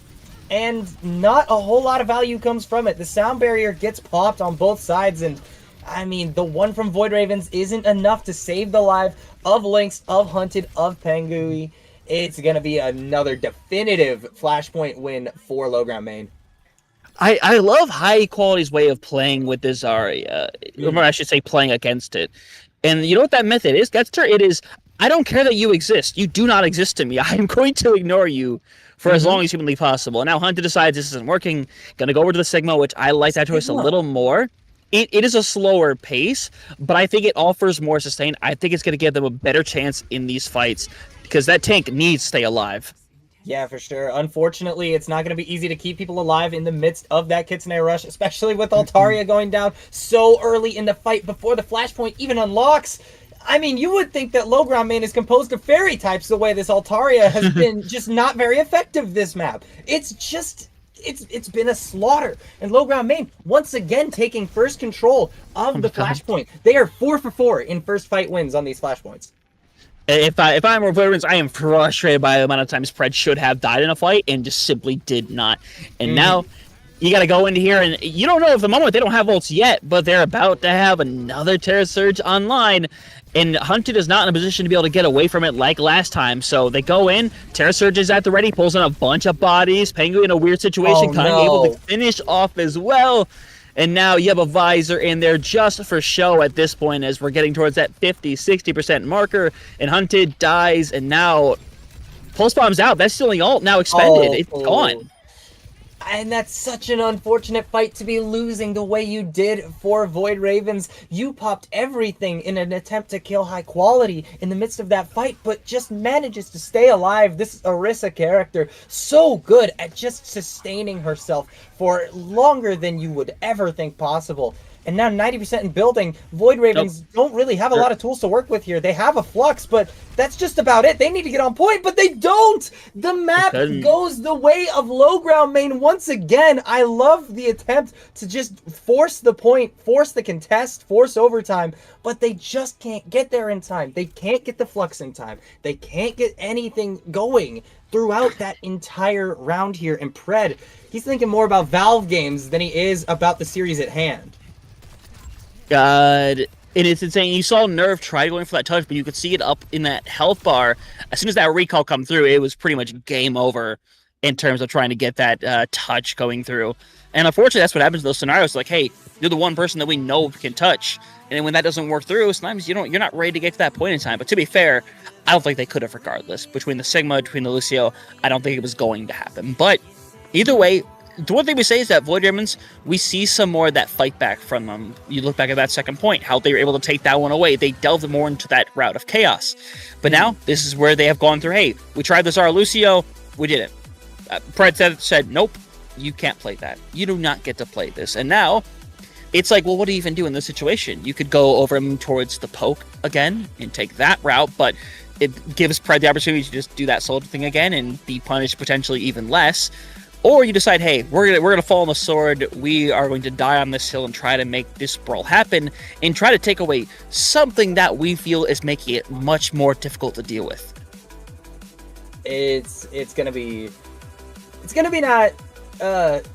and not a whole lot of value comes from it. The sound barrier gets popped on both sides, and I mean, the one from Void Ravens isn't enough to save the life of Lynx, of Hunted, of Pengui. It's going to be another definitive Flashpoint win for low ground main. I love High Quality's way of playing with this Zarya. Or I should say playing against it. And you know what that method is? It is, I don't care that you exist. You do not exist to me. I am going to ignore you for as long as humanly possible. And now Hunter decides this isn't working. Going to go over to the Sigma, which I like that choice a little more. It is a slower pace, but I think it offers more sustain. I think it's going to give them a better chance in these fights, because that tank needs to stay alive. Yeah, for sure. Unfortunately, it's not going to be easy to keep people alive in the midst of that Kitsune Rush, especially with Altaria going down so early in the fight before the Flashpoint even unlocks. I mean, you would think that low ground main is composed of fairy types the way this Altaria has been just not very effective this map. It's just... It's been a slaughter, and low ground main once again taking first control of the Flashpoint. They are 4 for 4 in first fight wins on these Flashpoints. If I'm Ravens, I am frustrated by the amount of times Pred should have died in a fight and just simply did not. And now you got to go into here, and you don't know if the moment they don't have ults yet, but they're about to have another Terra Surge online, and Hunted is not in a position to be able to get away from it like last time. So they go in, Terra Surge is at the ready, pulls in a bunch of bodies, Penguin in a weird situation, kind of able to finish off as well. And now you have a Visor in there just for show at this point as we're getting towards that 50-60% marker, and Hunted dies, and now Pulse Bomb's out. That's the only ult now expended. It's gone. And that's such an unfortunate fight to be losing the way you did for Void Ravens. You popped everything in an attempt to kill high quality in the midst of that fight, but just manages to stay alive. This Orisa character, so good at just sustaining herself for longer than you would ever think possible. And now 90% in building, Void Ravens don't really have a lot of tools to work with here. They have a Flux, but that's just about it. They need to get on point, but they don't! The map goes the way of low ground main once again. I love the attempt to just force the point, force the contest, force overtime, but they just can't get there in time. They can't get the Flux in time. They can't get anything going throughout that entire round here. And Pred, he's thinking more about Valve games than he is about the series at hand. God, and it's insane. You saw Nerve try going for that touch, but you could see it up in that health bar. As soon as that recall come through, it was pretty much game over in terms of trying to get that touch going through. And unfortunately, that's what happens in those scenarios. Like, hey, you're the one person that we know can touch, and then when that doesn't work through, sometimes you're not ready to get to that point in time. But to be fair, I don't think they could have regardless. Between the Sigma, between the Lucio, I don't think it was going to happen. But either way, the one thing we say is that Void Ravens, we see some more of that fight back from them. You look back at that second point, how they were able to take that one away. They delved more into that route of chaos. But now, this is where they have gone through, hey, we tried this Zara Lucio, we did it. Pred said, nope, you can't play that. You do not get to play this. And now, it's like, well, what do you even do in this situation? You could go over him towards the poke again and take that route, but it gives Pred the opportunity to just do that soldier thing again and be punished potentially even less. Or you decide, hey, we're gonna fall on the sword. We are going to die on this hill and try to make this brawl happen and try to take away something that we feel is making it much more difficult to deal with. It's gonna be not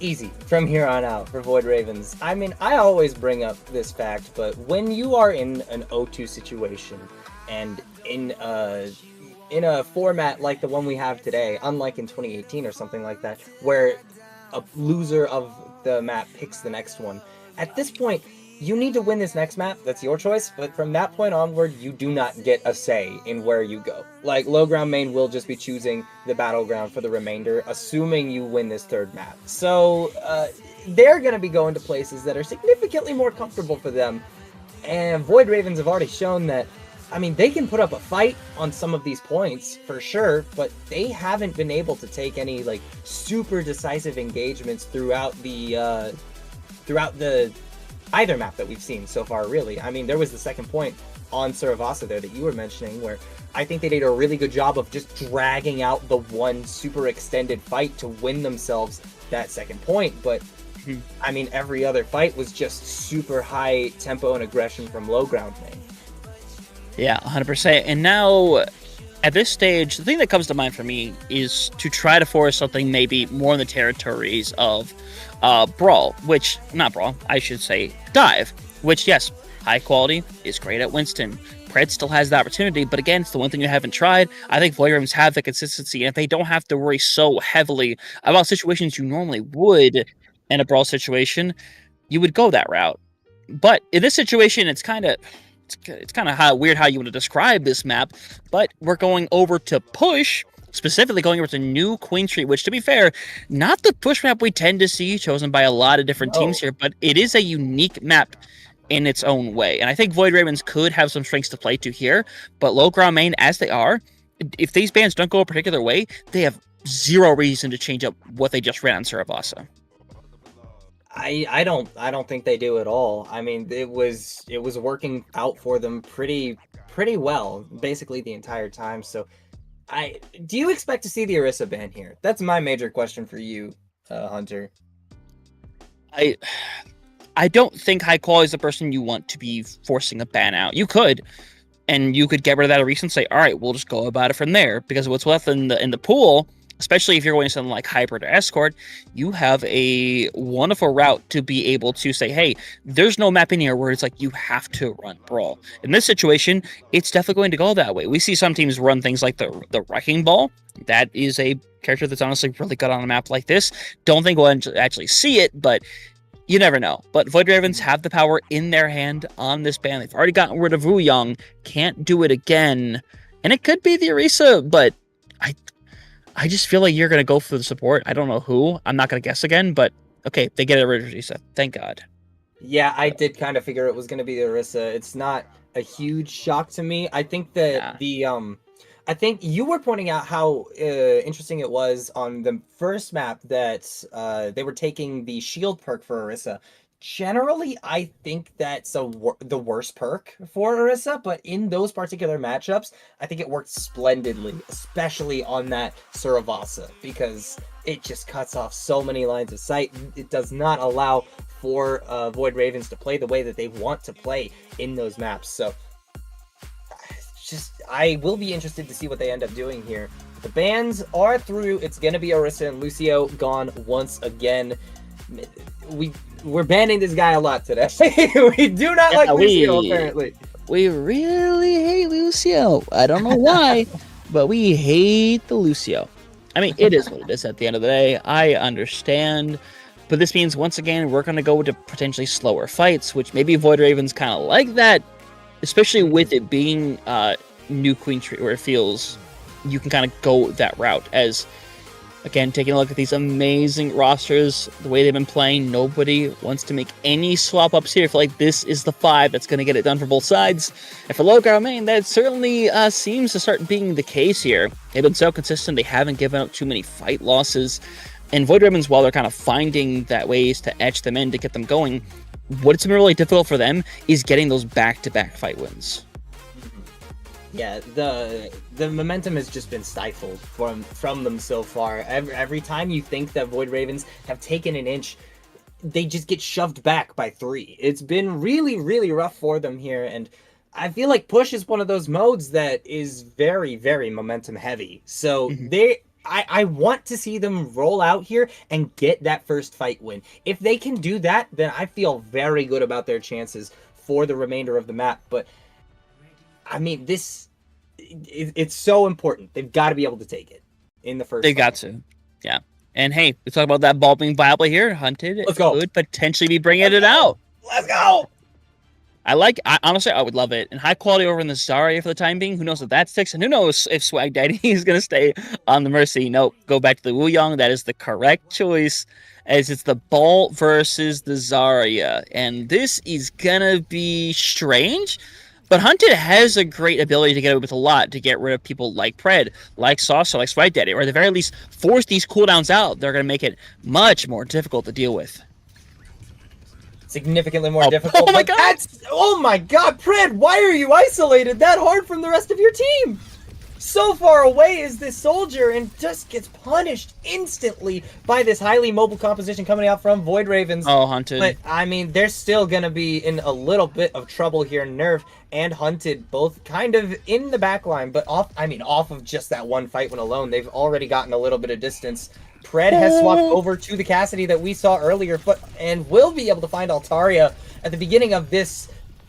easy from here on out for Void Ravens. I mean, I always bring up this fact, but when you are in an O2 situation and in a format like the one we have today, unlike in 2018 or something like that, where a loser of the map picks the next one. At this point, you need to win this next map, that's your choice, but from that point onward, you do not get a say in where you go. Like, low ground main will just be choosing the battleground for the remainder, assuming you win this third map. So, they're going to be going to places that are significantly more comfortable for them, and Void Ravens have already shown that, I mean, they can put up a fight on some of these points, for sure, but they haven't been able to take any, like, super decisive engagements throughout the either map that we've seen so far, really. I mean, there was the second point on Saravasa there that you were mentioning, where I think they did a really good job of just dragging out the one super extended fight to win themselves that second point, but I mean, every other fight was just super high tempo and aggression from low ground main. Yeah, 100%. And now, at this stage, the thing that comes to mind for me is to try to force something maybe more in the territories of Brawl, which, not Brawl, I should say Dive, which, yes, high quality, is great at Winston. Pred still has the opportunity, but again, it's the one thing you haven't tried. I think Void Ravens have the consistency, and if they don't have to worry so heavily about situations you normally would in a Brawl situation, you would go that route. But in this situation, it's kind of weird how you want to describe this map, but we're going over to push, specifically going over to New Queen Street, which, to be fair, not the push map we tend to see chosen by a lot of different teams here, but it is a unique map in its own way. And I think Void Ravens could have some strengths to play to here, but low ground main, as they are, if these bans don't go a particular way, they have zero reason to change up what they just ran on Saravasa. I don't think they do at all. I mean, it was working out for them pretty well, basically the entire time. So, do you expect to see the Orisa ban here? That's my major question for you, Hunter. I don't think high quality is the person you want to be forcing a ban out. You could, and you could get rid of that Orisa and say, all right, we'll just go about it from there, because what's left in the pool especially if you're going to something like Hybrid or Escort, you have a wonderful route to be able to say, hey, there's no map in here where it's like you have to run Brawl. In this situation, it's definitely going to go that way. We see some teams run things like the Wrecking Ball. That is a character that's honestly really good on a map like this. Don't think we'll actually see it, but you never know. But Void Ravens have the power in their hand on this ban. They've already gotten rid of Wu Young. Can't do it again. And it could be the Orisa, but I just feel like you're going to go for the support. I don't know who. I'm not going to guess again, but okay, they get rid of Orisa. Thank God. Yeah, I did kind of figure it was going to be the Orisa. It's not a huge shock to me. I think that I think you were pointing out how interesting it was on the first map that they were taking the shield perk for Orisa. Generally, I think that's the worst perk for Orisa, but in those particular matchups, I think it worked splendidly, especially on that Suravasa, because it just cuts off so many lines of sight. It does not allow for Void Ravens to play the way that they want to play in those maps. So, I will be interested to see what they end up doing here. The bans are through. It's going to be Orisa and Lucio gone once again. We're banning this guy a lot today. We do not like Lucio, apparently. We really hate Lucio. I don't know why, but we hate the Lucio. I mean, it is what it is at the end of the day. I understand. But this means, once again, we're going to go to potentially slower fights, which maybe Void Ravens kind of like that, especially with it being New Queen Tree, where it feels you can kind of go that route. As, again, taking a look at these amazing rosters, the way they've been playing, nobody wants to make any swap-ups here. I feel like this is the 5 that's going to get it done for both sides. And for low ground main, that certainly seems to start being the case here. They've been so consistent, they haven't given up too many fight losses. And Void Ravens, while they're kind of finding that ways to etch them in to get them going, what's been really difficult for them is getting those back-to-back fight wins. Yeah, the momentum has just been stifled from them so far. Every time you think that Void Ravens have taken an inch, they just get shoved back by 3. It's been really, really rough for them here, and I feel like Push is one of those modes that is very, very momentum heavy. So I want to see them roll out here and get that first fight win. If they can do that, then I feel very good about their chances for the remainder of the map. But I mean, it's so important. They've got to be able to take it in the first. They got to, yeah. And hey, we talk about that ball being viable here. Hunted could potentially be bringing it out. Let's go. Honestly, I would love it. And high quality over in the Zarya for the time being. Who knows if that sticks? And who knows if Swag Daddy is going to stay on the Mercy. Nope, go back to the Wu Young. That is the correct choice, as it's the ball versus the Zarya. And this is going to be strange. But Hunted has a great ability to get away with a lot, to get rid of people like Pred, like Saucer, like Swag Daddy, or at the very least force these cooldowns out. They're going to make it much more difficult to deal with. Significantly more difficult. Oh my god, Pred, why are you isolated that hard from the rest of your team? So far away is this soldier and just gets punished instantly by this highly mobile composition coming out from Void Ravens. Oh, Hunted. But, I mean, they're still going to be in a little bit of trouble here. Nerve and Hunted both kind of in the back line, but off of just that one fight one alone, they've already gotten a little bit of distance. Pred has swapped over to the Cassidy that we saw earlier, and will be able to find Altaria at the beginning of this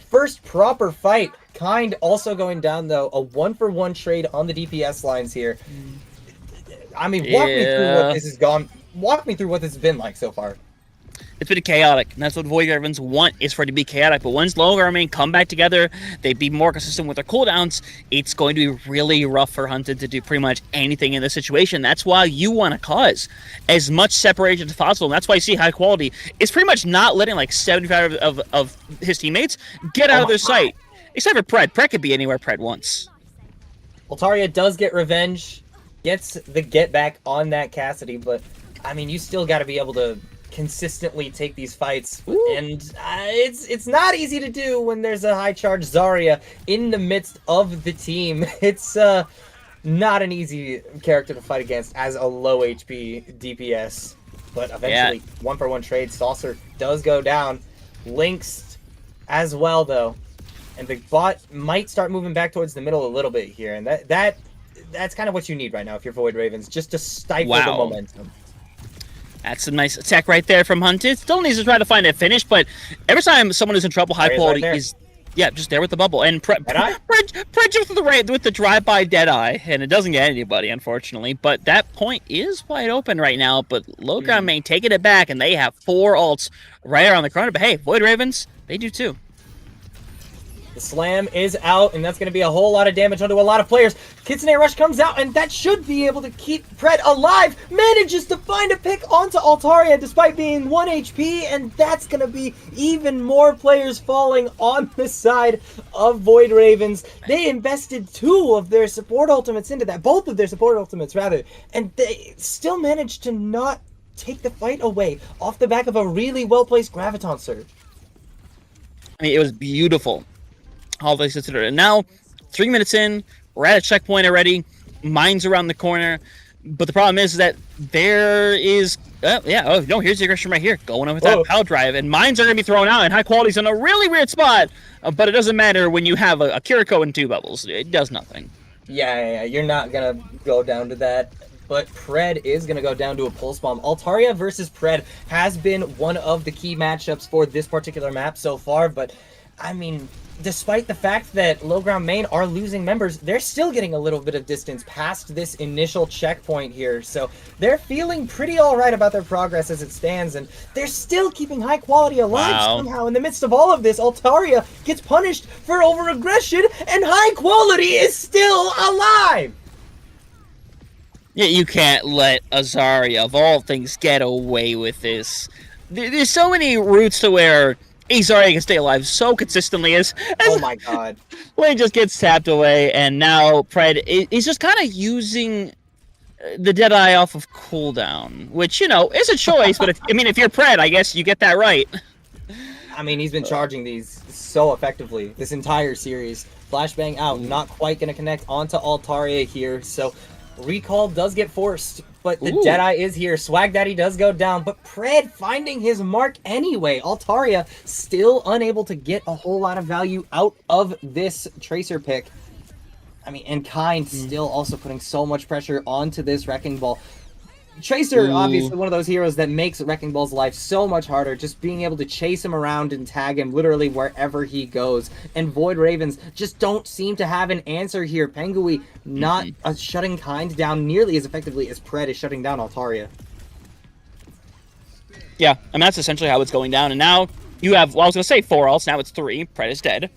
first proper fight. Kind also going down, though, a 1-for-1 trade on the DPS lines here. I mean, walk me through what this has gone. Walk me through what this has been like so far. It's been chaotic, and that's what Void Ravens want, is for it to be chaotic. But once Low Army come back together, they be more consistent with their cooldowns, it's going to be really rough for Hunted to do pretty much anything in this situation. That's why you want to cause as much separation as possible. And that's why you see high quality is pretty much not letting like 75 of his teammates get out of their sight. Except for Pred. Pred could be anywhere Pred wants. Altaria does get revenge, gets the get back on that Cassidy, but I mean, you still got to be able to consistently take these fights. Ooh. And it's not easy to do when there's a high charge Zarya in the midst of the team. It's not an easy character to fight against as a low HP DPS. But eventually, 1-for-1 trade, Saucer does go down. Lynx as well, though. And the bot might start moving back towards the middle a little bit here. And that that's kind of what you need right now if you're Void Ravens, just to stifle the Wow. momentum. That's a nice attack right there from Hunted. Still needs to try to find a finish, but every time someone is in trouble, high There he is quality right there. is yeah, just there with the bubble. And Deadeye? just with the drive-by Deadeye, and it doesn't get anybody, unfortunately. But that point is wide open right now. But low ground main taking it back, and they have 4 ults right around the corner. But hey, Void Ravens, they do too. The slam is out, and that's going to be a whole lot of damage onto a lot of players. Kitsune Rush comes out, and that should be able to keep Pred alive. Manages to find a pick onto Altaria despite being 1 HP, and that's going to be even more players falling on the side of Void Ravens. They invested 2 of their support ultimates into that, both of their support ultimates, rather, and they still managed to not take the fight away off the back of a really well-placed Graviton Surge. I mean, it was beautiful. All things considered. And now, 3 minutes in, we're at a checkpoint already. Mines around the corner. But the problem is that there is... here's the aggression right here. Going in with that power drive. And mines are going to be thrown out. And high quality's in a really weird spot. But it doesn't matter when you have a Kiriko and 2 bubbles. It does nothing. Yeah, you're not going to go down to that. But Pred is going to go down to a pulse bomb. Altaria versus Pred has been one of the key matchups for this particular map so far. But, I mean... despite the fact that low ground main are losing members, they're still getting a little bit of distance past this initial checkpoint here. So they're feeling pretty all right about their progress as it stands, and they're still keeping high quality alive somehow. In the midst of all of this, Altaria gets punished for over-aggression, and high quality is still alive! Yeah, you can't let Azaria, of all things, get away with this. There's so many routes to where Azaria can stay alive so consistently as oh my god. Lane just gets tapped away, and now Pred is just kind of using the Deadeye off of cooldown, which, you know, is a choice, but if you're Pred, I guess you get that right. I mean, he's been charging these so effectively this entire series. Flashbang out, not quite going to connect onto Altaria here, so recall does get forced. But the Deadeye is here. Swag Daddy does go down, but Pred finding his mark anyway. Altaria still unable to get a whole lot of value out of this Tracer pick. I mean, and Kind still also putting so much pressure onto this Wrecking Ball. Tracer, obviously one of those heroes that makes Wrecking Ball's life so much harder, just being able to chase him around and tag him literally wherever he goes. And Void Ravens just don't seem to have an answer here. Pengui not shutting Kind down nearly as effectively as Pred is shutting down Altaria. Yeah, I mean, that's essentially how it's going down. And now you have, well, I was going to say 4 ults, now it's 3. Pred is dead.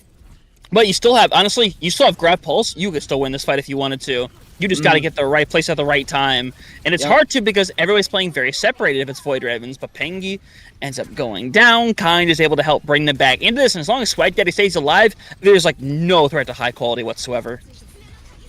But you still have, honestly, you still have Grab Pulse. You could still win this fight if you wanted to. You just got to get the right place at the right time. And it's hard to because everybody's playing very separated if it's Void Ravens. But Pengi ends up going down. Kind is able to help bring them back into this. And as long as Swag Daddy stays alive, there's like no threat to high quality whatsoever.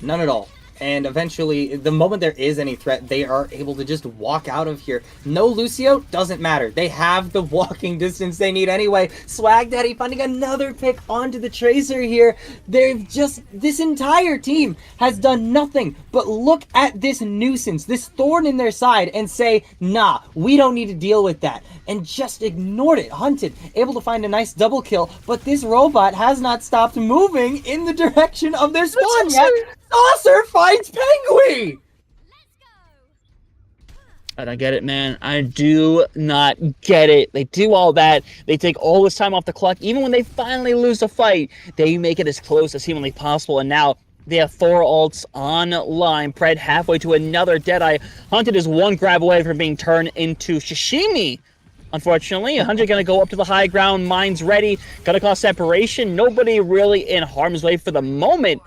None at all. And eventually, the moment there is any threat, they are able to just walk out of here. No Lucio, doesn't matter. They have the walking distance they need anyway. Swag Daddy finding another pick onto the Tracer here. They've just, this entire team has done nothing but look at this nuisance, this thorn in their side, and say, nah, we don't need to deal with that. And just ignored it. Hunted, able to find a nice double kill, but this robot has not stopped moving in the direction of their spawn yet. Saucer finds Pengui! I don't get it, man. I do not get it. They do all that. They take all this time off the clock. Even when they finally lose the fight, they make it as close as humanly possible. And now they have 4 ults online. Pred halfway to another Deadeye. Hunted is 1 grab away from being turned into Shishimi. Unfortunately, 100 going to go up to the high ground. Mines ready. Going to cause separation. Nobody really in harm's way for the moment,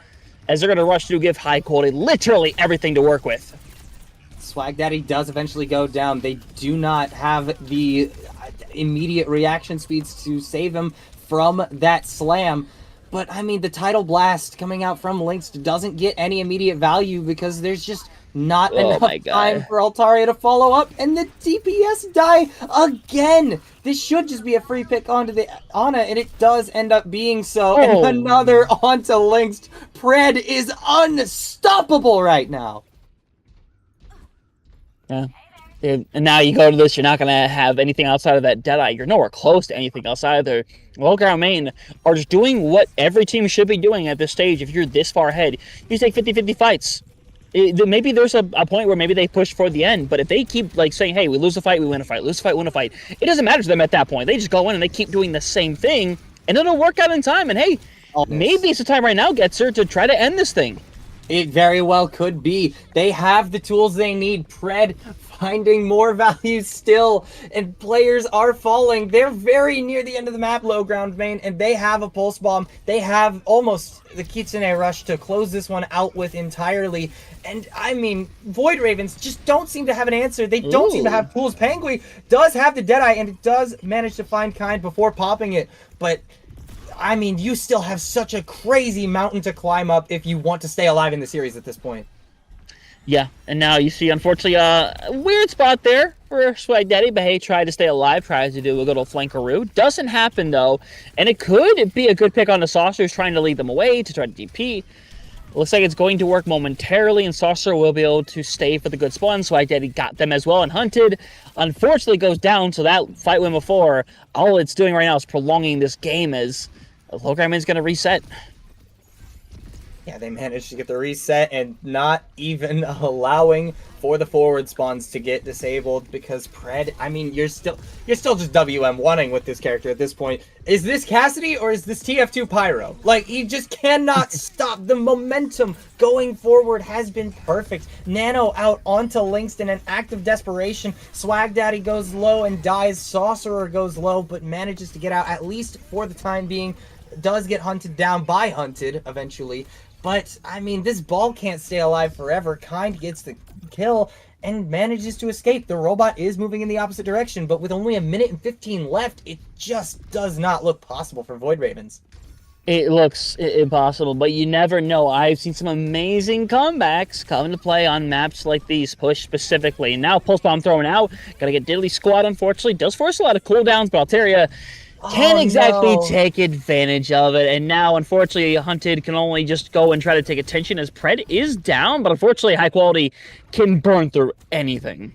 as they're going to rush to give high quality literally everything to work with. Swag Daddy does eventually go down. They do not have the immediate reaction speeds to save him from that slam. But, I mean, the Tidal Blast coming out from Lynx doesn't get any immediate value because there's just not enough time for Altaria to follow up. And the DPS die again. This should just be a free pick onto the Ana, and it does end up being so. And another onto Lynx. Pred is unstoppable right now. Yeah. And now you go to this, you're not going to have anything outside of that Deadeye. You're nowhere close to anything else either. Low ground main are just doing what every team should be doing at this stage. If you're this far ahead, you take 50-50 fights. maybe there's a point where maybe they push for the end, but if they keep like saying, hey, we lose a fight, we win a fight, lose a fight, win a fight, it doesn't matter to them at that point. They just go in and they keep doing the same thing, and it'll work out in time. And hey, maybe it's the time right now, Getzer, to try to end this thing. It very well could be. They have the tools they need. Pred finding more value still, and players are falling. They're very near the end of the map, low ground main, and they have a pulse bomb. They have almost the Kitsune Rush to close this one out with entirely. And I mean, Void Ravens just don't seem to have an answer. They don't seem to have tools. Pangui does have the Deadeye, and it does manage to find Kind before popping it, but I mean, you still have such a crazy mountain to climb up if you want to stay alive in the series at this point. Yeah, and now you see, unfortunately, a weird spot there for Swag Daddy, but hey, tried to stay alive, tries to do a little flankaroo. Doesn't happen, though, and it could be a good pick on the Saucers, trying to lead them away to try to DP. Looks like it's going to work momentarily, and Saucer will be able to stay for the good spawn. Swag Daddy got them as well, and Hunted, unfortunately, goes down, so that fight win before, all it's doing right now is prolonging this game as Logram is going to reset. Yeah, they managed to get the reset and not even allowing for the forward spawns to get disabled because Pred, I mean, you're still just WM1ing with this character at this point. Is this Cassidy or is this TF2 Pyro? Like, he just cannot stop. The momentum going forward has been perfect. Nano out onto Lynx in an act of desperation. Swag Daddy goes low and dies. Sorcerer goes low but manages to get out, at least for the time being. Does get hunted down by Hunted eventually. But, I mean, this ball can't stay alive forever. Kind gets the kill and manages to escape. The robot is moving in the opposite direction, but with only 1:15 left, it just does not look possible for Void Ravens. It looks impossible, but you never know. I've seen some amazing comebacks come into play on maps like these, Push specifically. And now Pulse Bomb thrown out. Gotta get Diddly Squad, unfortunately. Does force a lot of cooldowns, but Altaria can't exactly take advantage of it, and now, unfortunately, Hunted can only just go and try to take attention as Pred is down, but unfortunately, High Quality can burn through anything.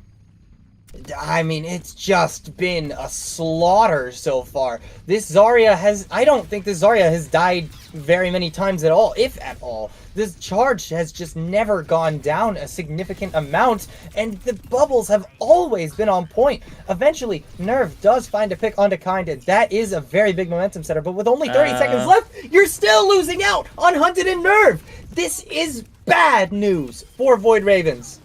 I mean, it's just been a slaughter so far. This Zarya I don't think this Zarya has died very many times at all, if at all. This charge has just never gone down a significant amount, and the bubbles have always been on point. Eventually, Nerve does find a pick onto Kind, and that is a very big momentum setter, but with only 30 seconds left, you're still losing out on Hunted and Nerve. This is bad news for Void Ravens.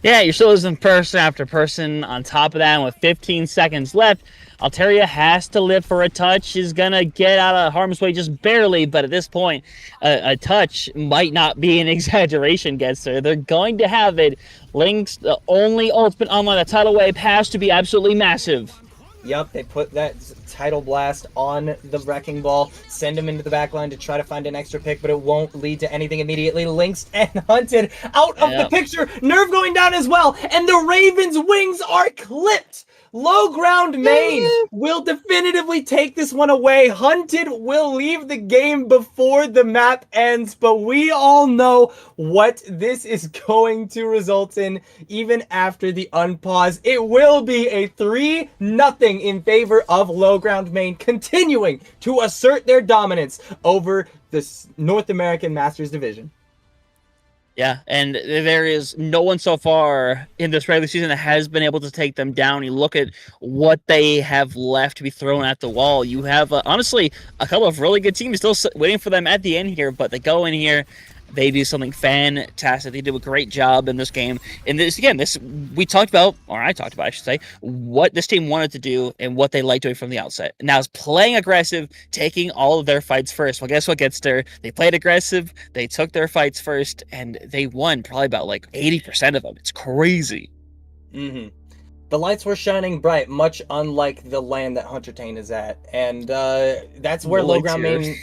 Yeah, you're still losing person after person. On top of that, and with 15 seconds left, Altaria has to live for a touch. Is going to get out of harm's way just barely, but at this point, a touch might not be an exaggeration, Getzer. They're going to have it. Lynx, the only ultimate online, the tidal wave has to be absolutely massive. Yep, they put that tidal blast on the Wrecking Ball, send him into the backline to try to find an extra pick, but it won't lead to anything immediately. Lynx and Hunted out of the picture. Nerve going down as well, and the Ravens' wings are clipped. Low ground main will definitively take this one away. Hunted will leave the game before the map ends, but we all know what this is going to result in even after the unpause. It will be a 3-0 in favor of low ground main, continuing to assert their dominance over the North American Masters Division. Yeah, and there is no one so far in this regular season that has been able to take them down. You look at what they have left to be thrown at the wall. You have, honestly, a couple of really good teams still waiting for them at the end here, but they go in here, they do something fantastic. They do a great job in this game. And this, again, we talked about, or I talked about, I should say, what this team wanted to do and what they liked doing from the outset. And now it's playing aggressive, taking all of their fights first. Well, guess what, Getzer? They played aggressive, they took their fights first, and they won probably about like 80% of them. It's crazy. Mm-hmm. The lights were shining bright, much unlike the land that Huntertain is at, and that's where low ground main.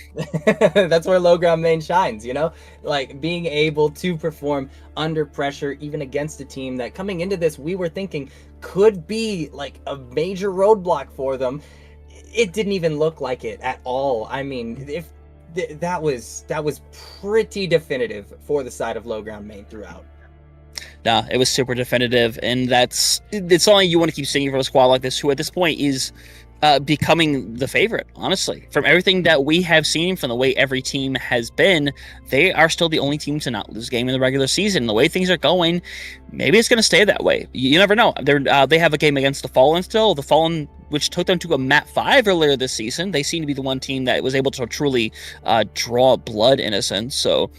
That's where low ground main shines. You know, like being able to perform under pressure, even against a team that coming into this we were thinking could be like a major roadblock for them. It didn't even look like it at all. I mean, if that was pretty definitive for the side of low ground main throughout. Nah, it was super definitive, and it's only you want to keep singing for a squad like this, who at this point is becoming the favorite, honestly. From everything that we have seen, from the way every team has been, they are still the only team to not lose a game in the regular season. The way things are going, maybe it's going to stay that way. You never know. They have a game against the Fallen still. The Fallen, which took them to a map 5 earlier this season. They seem to be the one team that was able to truly draw blood, in a sense. So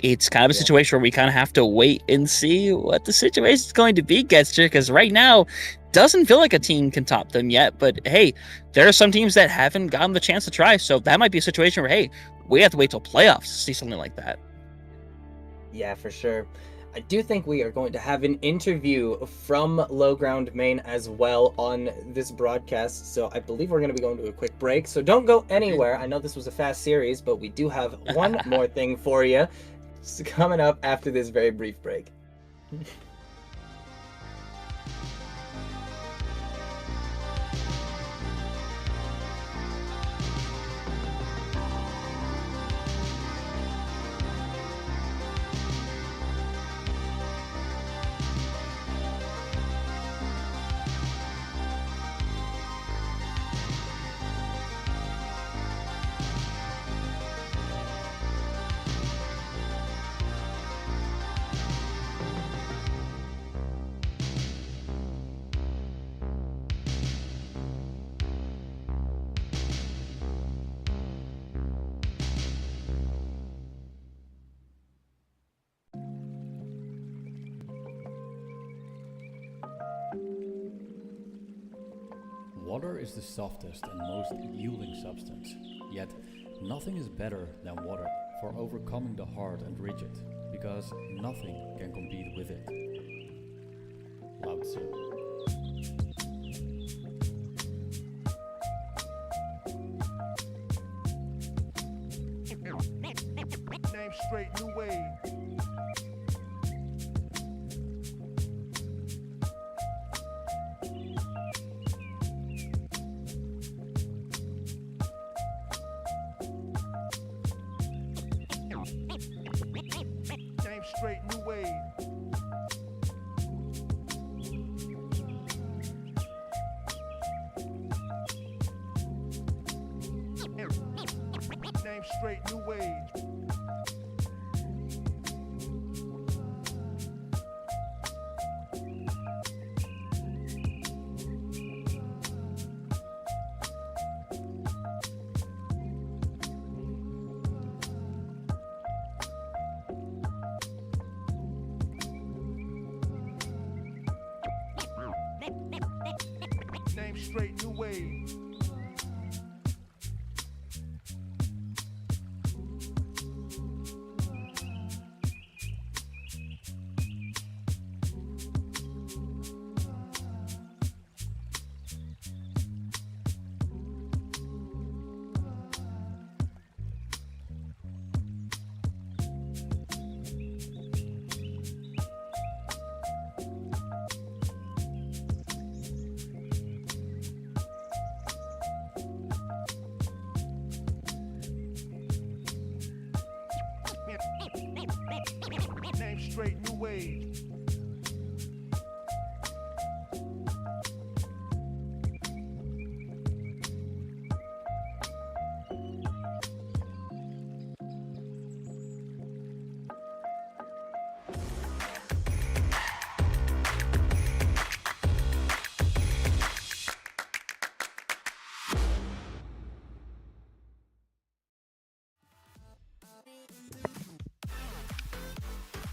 it's kind of a situation where we kind of have to wait and see what the situation is going to be, Getster, because right now, doesn't feel like a team can top them yet. But hey, there are some teams that haven't gotten the chance to try, so that might be a situation where, hey, we have to wait till playoffs to see something like that. Yeah, for sure. I do think we are going to have an interview from Low Ground Main as well on this broadcast, so I believe we're going to be going to a quick break, so don't go anywhere. I know this was a fast series, but we do have one more thing for you coming up after this very brief break. Water is the softest and most yielding substance, yet nothing is better than water for overcoming the hard and rigid, because nothing can compete with it. Lao Tzu. Name straight, new wave. Name straight, new wave. Name straight, new wave. Name straight, new wave. Name straight, new wave.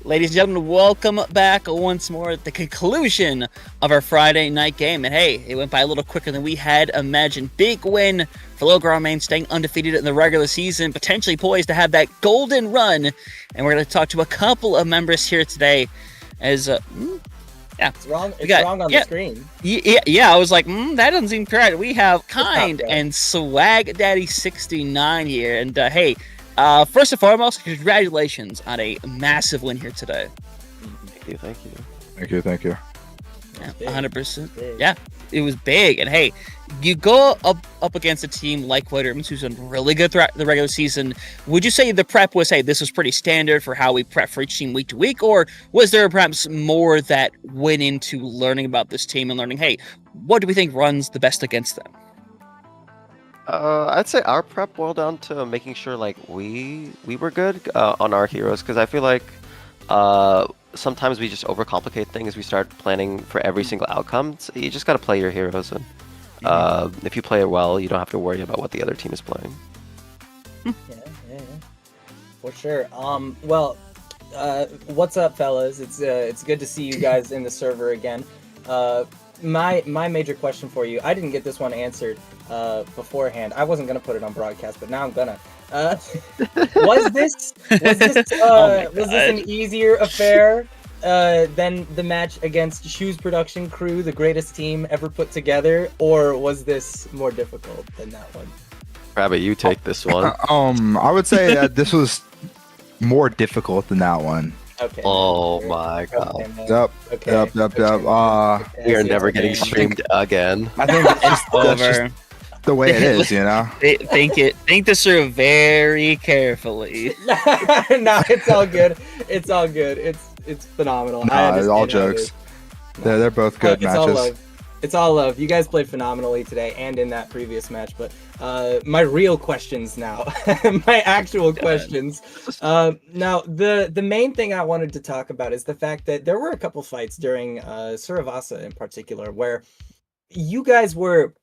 Ladies and gentlemen, welcome back once more at the conclusion of our Friday night game. And hey, it went by a little quicker than we had imagined. Big win for Low Ground Main, staying undefeated in the regular season, potentially poised to have that golden run. And we're going to talk to a couple of members here today as... It's wrong. It's wrong on the screen. Yeah. I was like, that doesn't seem correct. We have Kind and Swag Daddy 69 here. And hey, first and foremost, congratulations on a massive win here today. Thank you. Yeah, 100%. Yeah, it was big. And hey, you go up against a team like White Ribbons, who's done really good throughout the regular season. Would you say the prep was, hey, this was pretty standard for how we prep for each team week to week? Or was there perhaps more that went into learning about this team and learning, hey, what do we think runs the best against them? I'd say our prep boiled down to making sure like we were good on our heroes, because I feel like sometimes we just overcomplicate things. We start planning for every single outcome. So you just got to play your heroes, and if you play it well, you don't have to worry about what the other team is playing. Yeah. For sure. Well, what's up, fellas? It's good to see you guys in the server again. My major question for you, I didn't get this one answered beforehand. I wasn't gonna put it on broadcast, but now I'm gonna. Was this an easier affair than the match against Shoes Production Crew, the greatest team ever put together, or was this more difficult than that one? Rabbit, you take this one. I would say that this was more difficult than that one. Okay. Oh my god. Yep. We are never getting streamed again. I think that's just the way it is, you know. Think this through very carefully. No, it's all good. It's all good. It's phenomenal. It's all jokes. They're both good matches. It's all love. You guys played phenomenally today and in that previous match, but my real questions now, my actual questions. Now, the main thing I wanted to talk about is the fact that there were a couple fights during Suravasa in particular where you guys were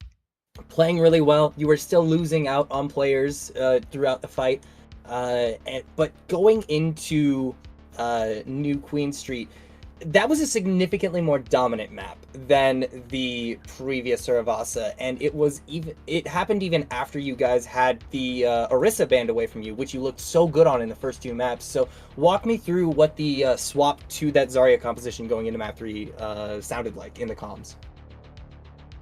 playing really well. You were still losing out on players throughout the fight, but going into New Queen Street, that was a significantly more dominant map than the previous Suravasa, and it happened even after you guys had the Orisa banned away from you, which you looked so good on in the first 2 maps. So walk me through what the swap to that Zarya composition going into map 3 sounded like in the comms.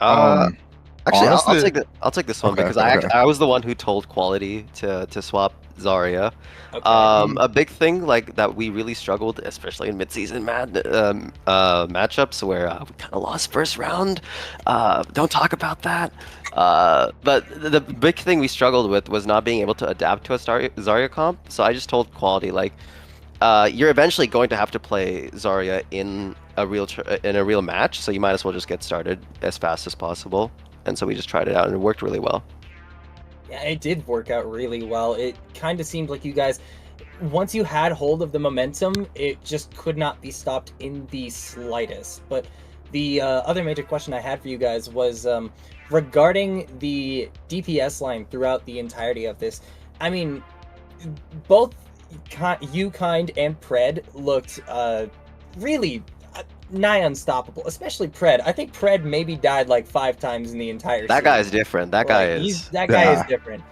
Actually, honestly, I'll take this one because okay. I was the one who told Quality to swap Zarya. Okay. A big thing like that we really struggled, especially in mid-season matchups where we kind of lost first round. Don't talk about that. But the big thing we struggled with was not being able to adapt to a Zarya comp. So I just told Quality like, you're eventually going to have to play Zarya in a real match, so you might as well just get started as fast as possible. And so we just tried it out, and it worked really well. Yeah, it did work out really well. It kind of seemed like you guys, once you had hold of the momentum, it just could not be stopped in the slightest. But the other major question I had for you guys was regarding the DPS line throughout the entirety of this. I mean, both you, Kind, and Pred looked really nigh unstoppable, especially Pred. I think Pred maybe died like 5 times in the entire That season. guy is different. That guy is. That guy is different.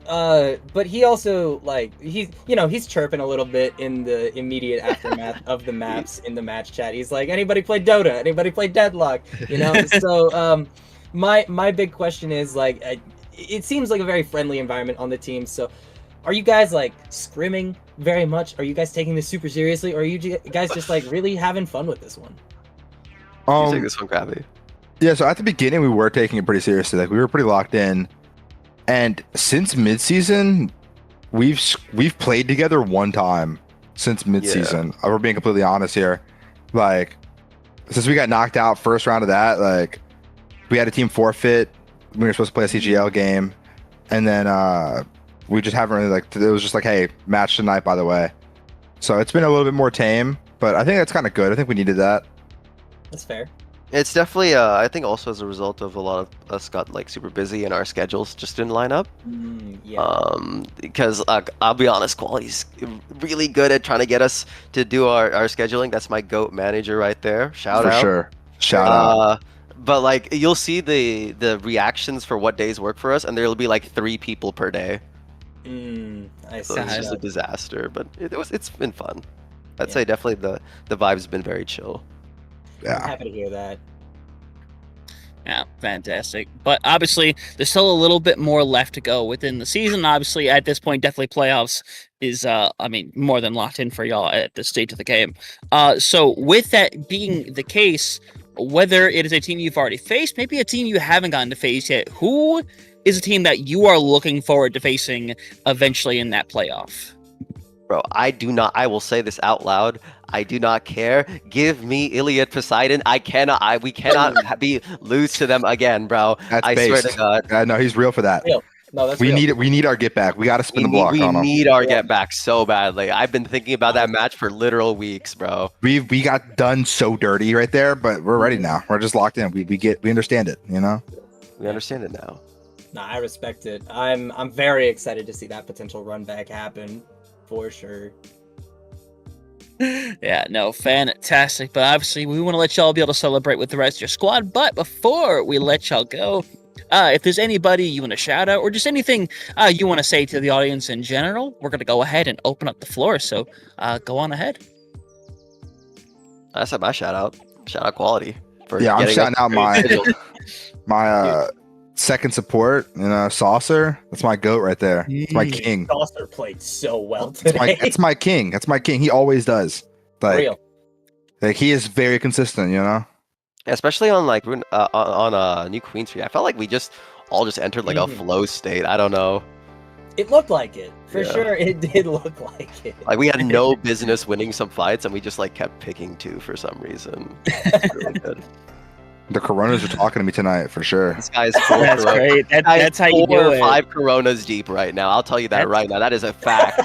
But he also he's chirping a little bit in the immediate aftermath of the maps in the match chat. He's like, anybody play Dota? Anybody play Deadlock? You know. So my big question is like, it seems like a very friendly environment on the team. So are you guys like scrimming very much? Are you guys taking this super seriously, or are you guys just like really having fun with this one? You take this one, Krabby. Yeah, so at the beginning we were taking it pretty seriously. Like we were pretty locked in, and since mid-season, we've played together 1 time since mid-season. We're being completely honest here. Like since we got knocked out first round of that, like we had a team forfeit. We were supposed to play a CGL game, and then we just haven't really it was just like, hey, match tonight, by the way. So it's been a little bit more tame, but I think that's kind of good. I think we needed that. That's fair. It's definitely, I think also as a result of a lot of us got like super busy and our schedules just didn't line up. Because I'll be honest, Quality's really good at trying to get us to do our scheduling. That's my GOAT manager right there. Shout out. For sure. Shout out. But like you'll see the reactions for what days work for us, and there'll be like 3 people per day. I So see. it's just a disaster, but it's been fun. I'd say definitely the vibe's been very chill. Yeah. I'm happy to hear that. Yeah, fantastic. But obviously, there's still a little bit more left to go within the season. Obviously, at this point, definitely playoffs is, more than locked in for y'all at this stage of the game. So with that being the case, whether it is a team you've already faced, maybe a team you haven't gotten to face yet, who is a team that you are looking forward to facing eventually in that playoff? Bro, I will say this out loud. I do not care. Give me Iliad Poseidon. We cannot lose to them again, bro. That's I based. swear to God. No, he's real for that. Real. No, that's We real. need our get back. We got to spin the block we on them. need our get back so badly. I've been thinking about that match for literal weeks, bro. We got done so dirty right there, but we're ready now. We're just locked in. We understand it. You know. We understand it now. No, I respect it. I'm very excited to see that potential run back happen, for sure. Yeah, no, fantastic. But obviously, we want to let y'all be able to celebrate with the rest of your squad. But before we let y'all go, if there's anybody you want to shout out or just anything you want to say to the audience in general, we're going to go ahead and open up the floor. So go on ahead. That's my shout out. Shout out quality. For I'm shouting out my vigil. my second support, Saucer. That's my goat right there. It's my king. Saucer played so well today. That's my king. That's my king. He always does. Real. Like he is very consistent. Especially on like on New Queen Street. I felt like we all just entered like a flow state. I don't know. It looked like it. For sure, it did look like it. Like we had no business winning some fights, and we just like kept picking 2 for some reason. Really good. The Coronas are talking to me tonight for sure. This guy's 4 That's great. That's how you 4 do or it. 5 Coronas deep right now. I'll tell you that right now. That is a fact.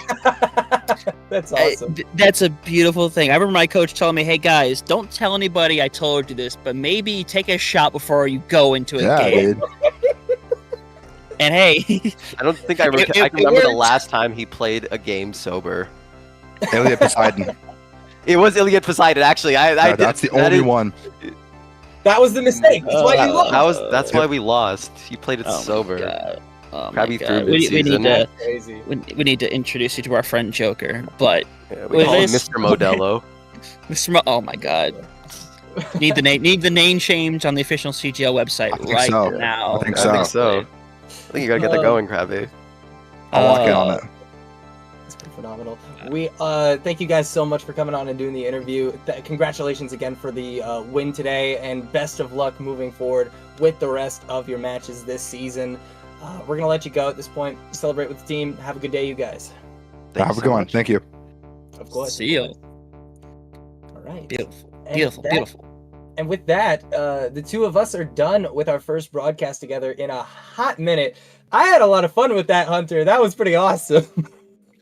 That's awesome. That's a beautiful thing. I remember my coach telling me, "Hey guys, don't tell anybody I told you this, but maybe take a shot before you go into a game." Dude. And hey, I don't think I can remember the last time he played a game sober. Elliot Poseidon. It was Iliad Poseidon, actually. That's the only one. That was the mistake. That's why you lost. That's why we lost. He played it sober. Krabby through we need to introduce you to our friend Joker, but we call him Mr. Modelo. Oh my god. Need the name change on the official CGL website now. I think so. I think you gotta get that going, Krabby. I'll lock in on it. It's been phenomenal. We thank you guys so much for coming on and doing the interview. Congratulations again for the win today, and best of luck moving forward with the rest of your matches this season. We're gonna let you go at this point. Celebrate with the team. Have a good day, you guys. Have a good one. Thank you. Of course. See you. All right. Beautiful. And with that, the two of us are done with our first broadcast together in a hot minute. I had a lot of fun with that, Hunter. That was pretty awesome.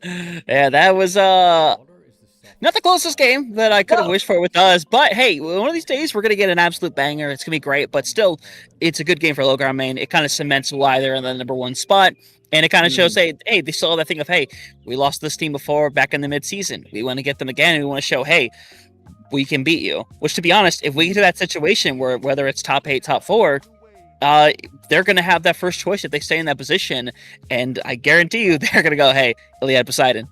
Yeah, that was not the closest game that I could have wished for with us, but hey, one of these days we're gonna get an absolute banger. It's gonna be great, but still, it's a good game for Low Ground Main. It kind of cements why they're in the #1 spot, and it kind of shows, hey, they still have that thing of, hey, we lost this team before back in the mid-season. We want to get them again, and we want to show, hey, we can beat you. Which, to be honest, if we get to that situation where whether it's top 8, top 4, they're going to have that first choice if they stay in that position, and I guarantee you they're going to go, hey, Iliad Poseidon,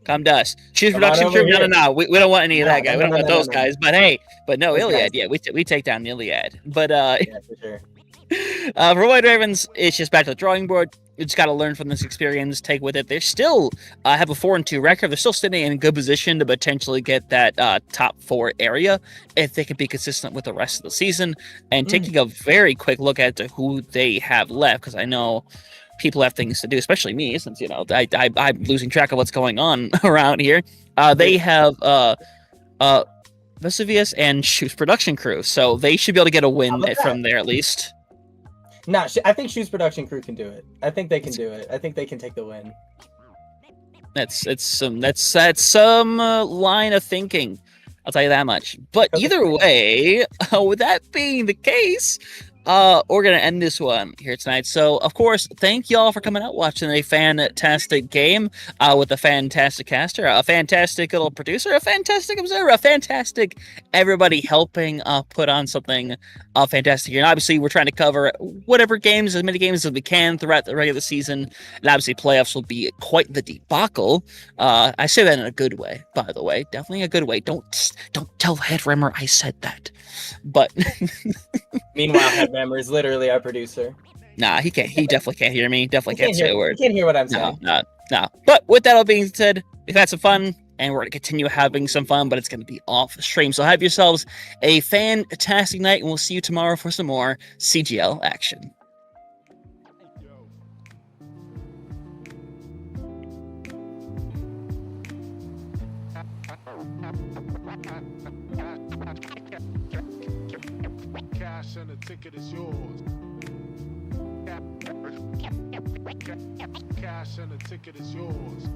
come to us. Choose production crew. No. We don't want any of that guy. We don't want those guys. But hey, Iliad, yeah, we take down the Iliad. But yeah, for sure. For White Ravens, it's just back to the drawing board. You just got to learn from this experience, take with it. They still have a 4-2 record. They're still sitting in a good position to potentially get that top 4 area if they can be consistent with the rest of the season. And taking a very quick look at who they have left, because I know people have things to do, especially me, since I'm losing track of what's going on around here. They have Vesuvius and Shoes Production Crew, so they should be able to get a win from there at least. No, I think Shoes Production Crew can do it. I think they can do it. I think they can take the win. That's some line of thinking. I'll tell you that much. But either way, with that being the case, we're gonna end this one here tonight. So, of course, thank y'all for coming out, watching a fantastic game with a fantastic caster, a fantastic little producer, a fantastic observer, a fantastic everybody helping put on something fantastic here. And obviously, we're trying to cover whatever games, as many games as we can throughout the regular season. And obviously, playoffs will be quite the debacle. I say that in a good way, by the way, definitely a good way. Don't tell Headrammer I said that. But meanwhile, Headrammer is literally our producer. Nah, he can't. He definitely can't hear me. Definitely can't say a word. He can't hear what I'm saying. No. But with that all being said, we've had some fun, and we're going to continue having some fun, but it's going to be off stream. So have yourselves a fantastic night, and we'll see you tomorrow for some more CGL action. Cash and the ticket is yours. cash and the ticket is yours.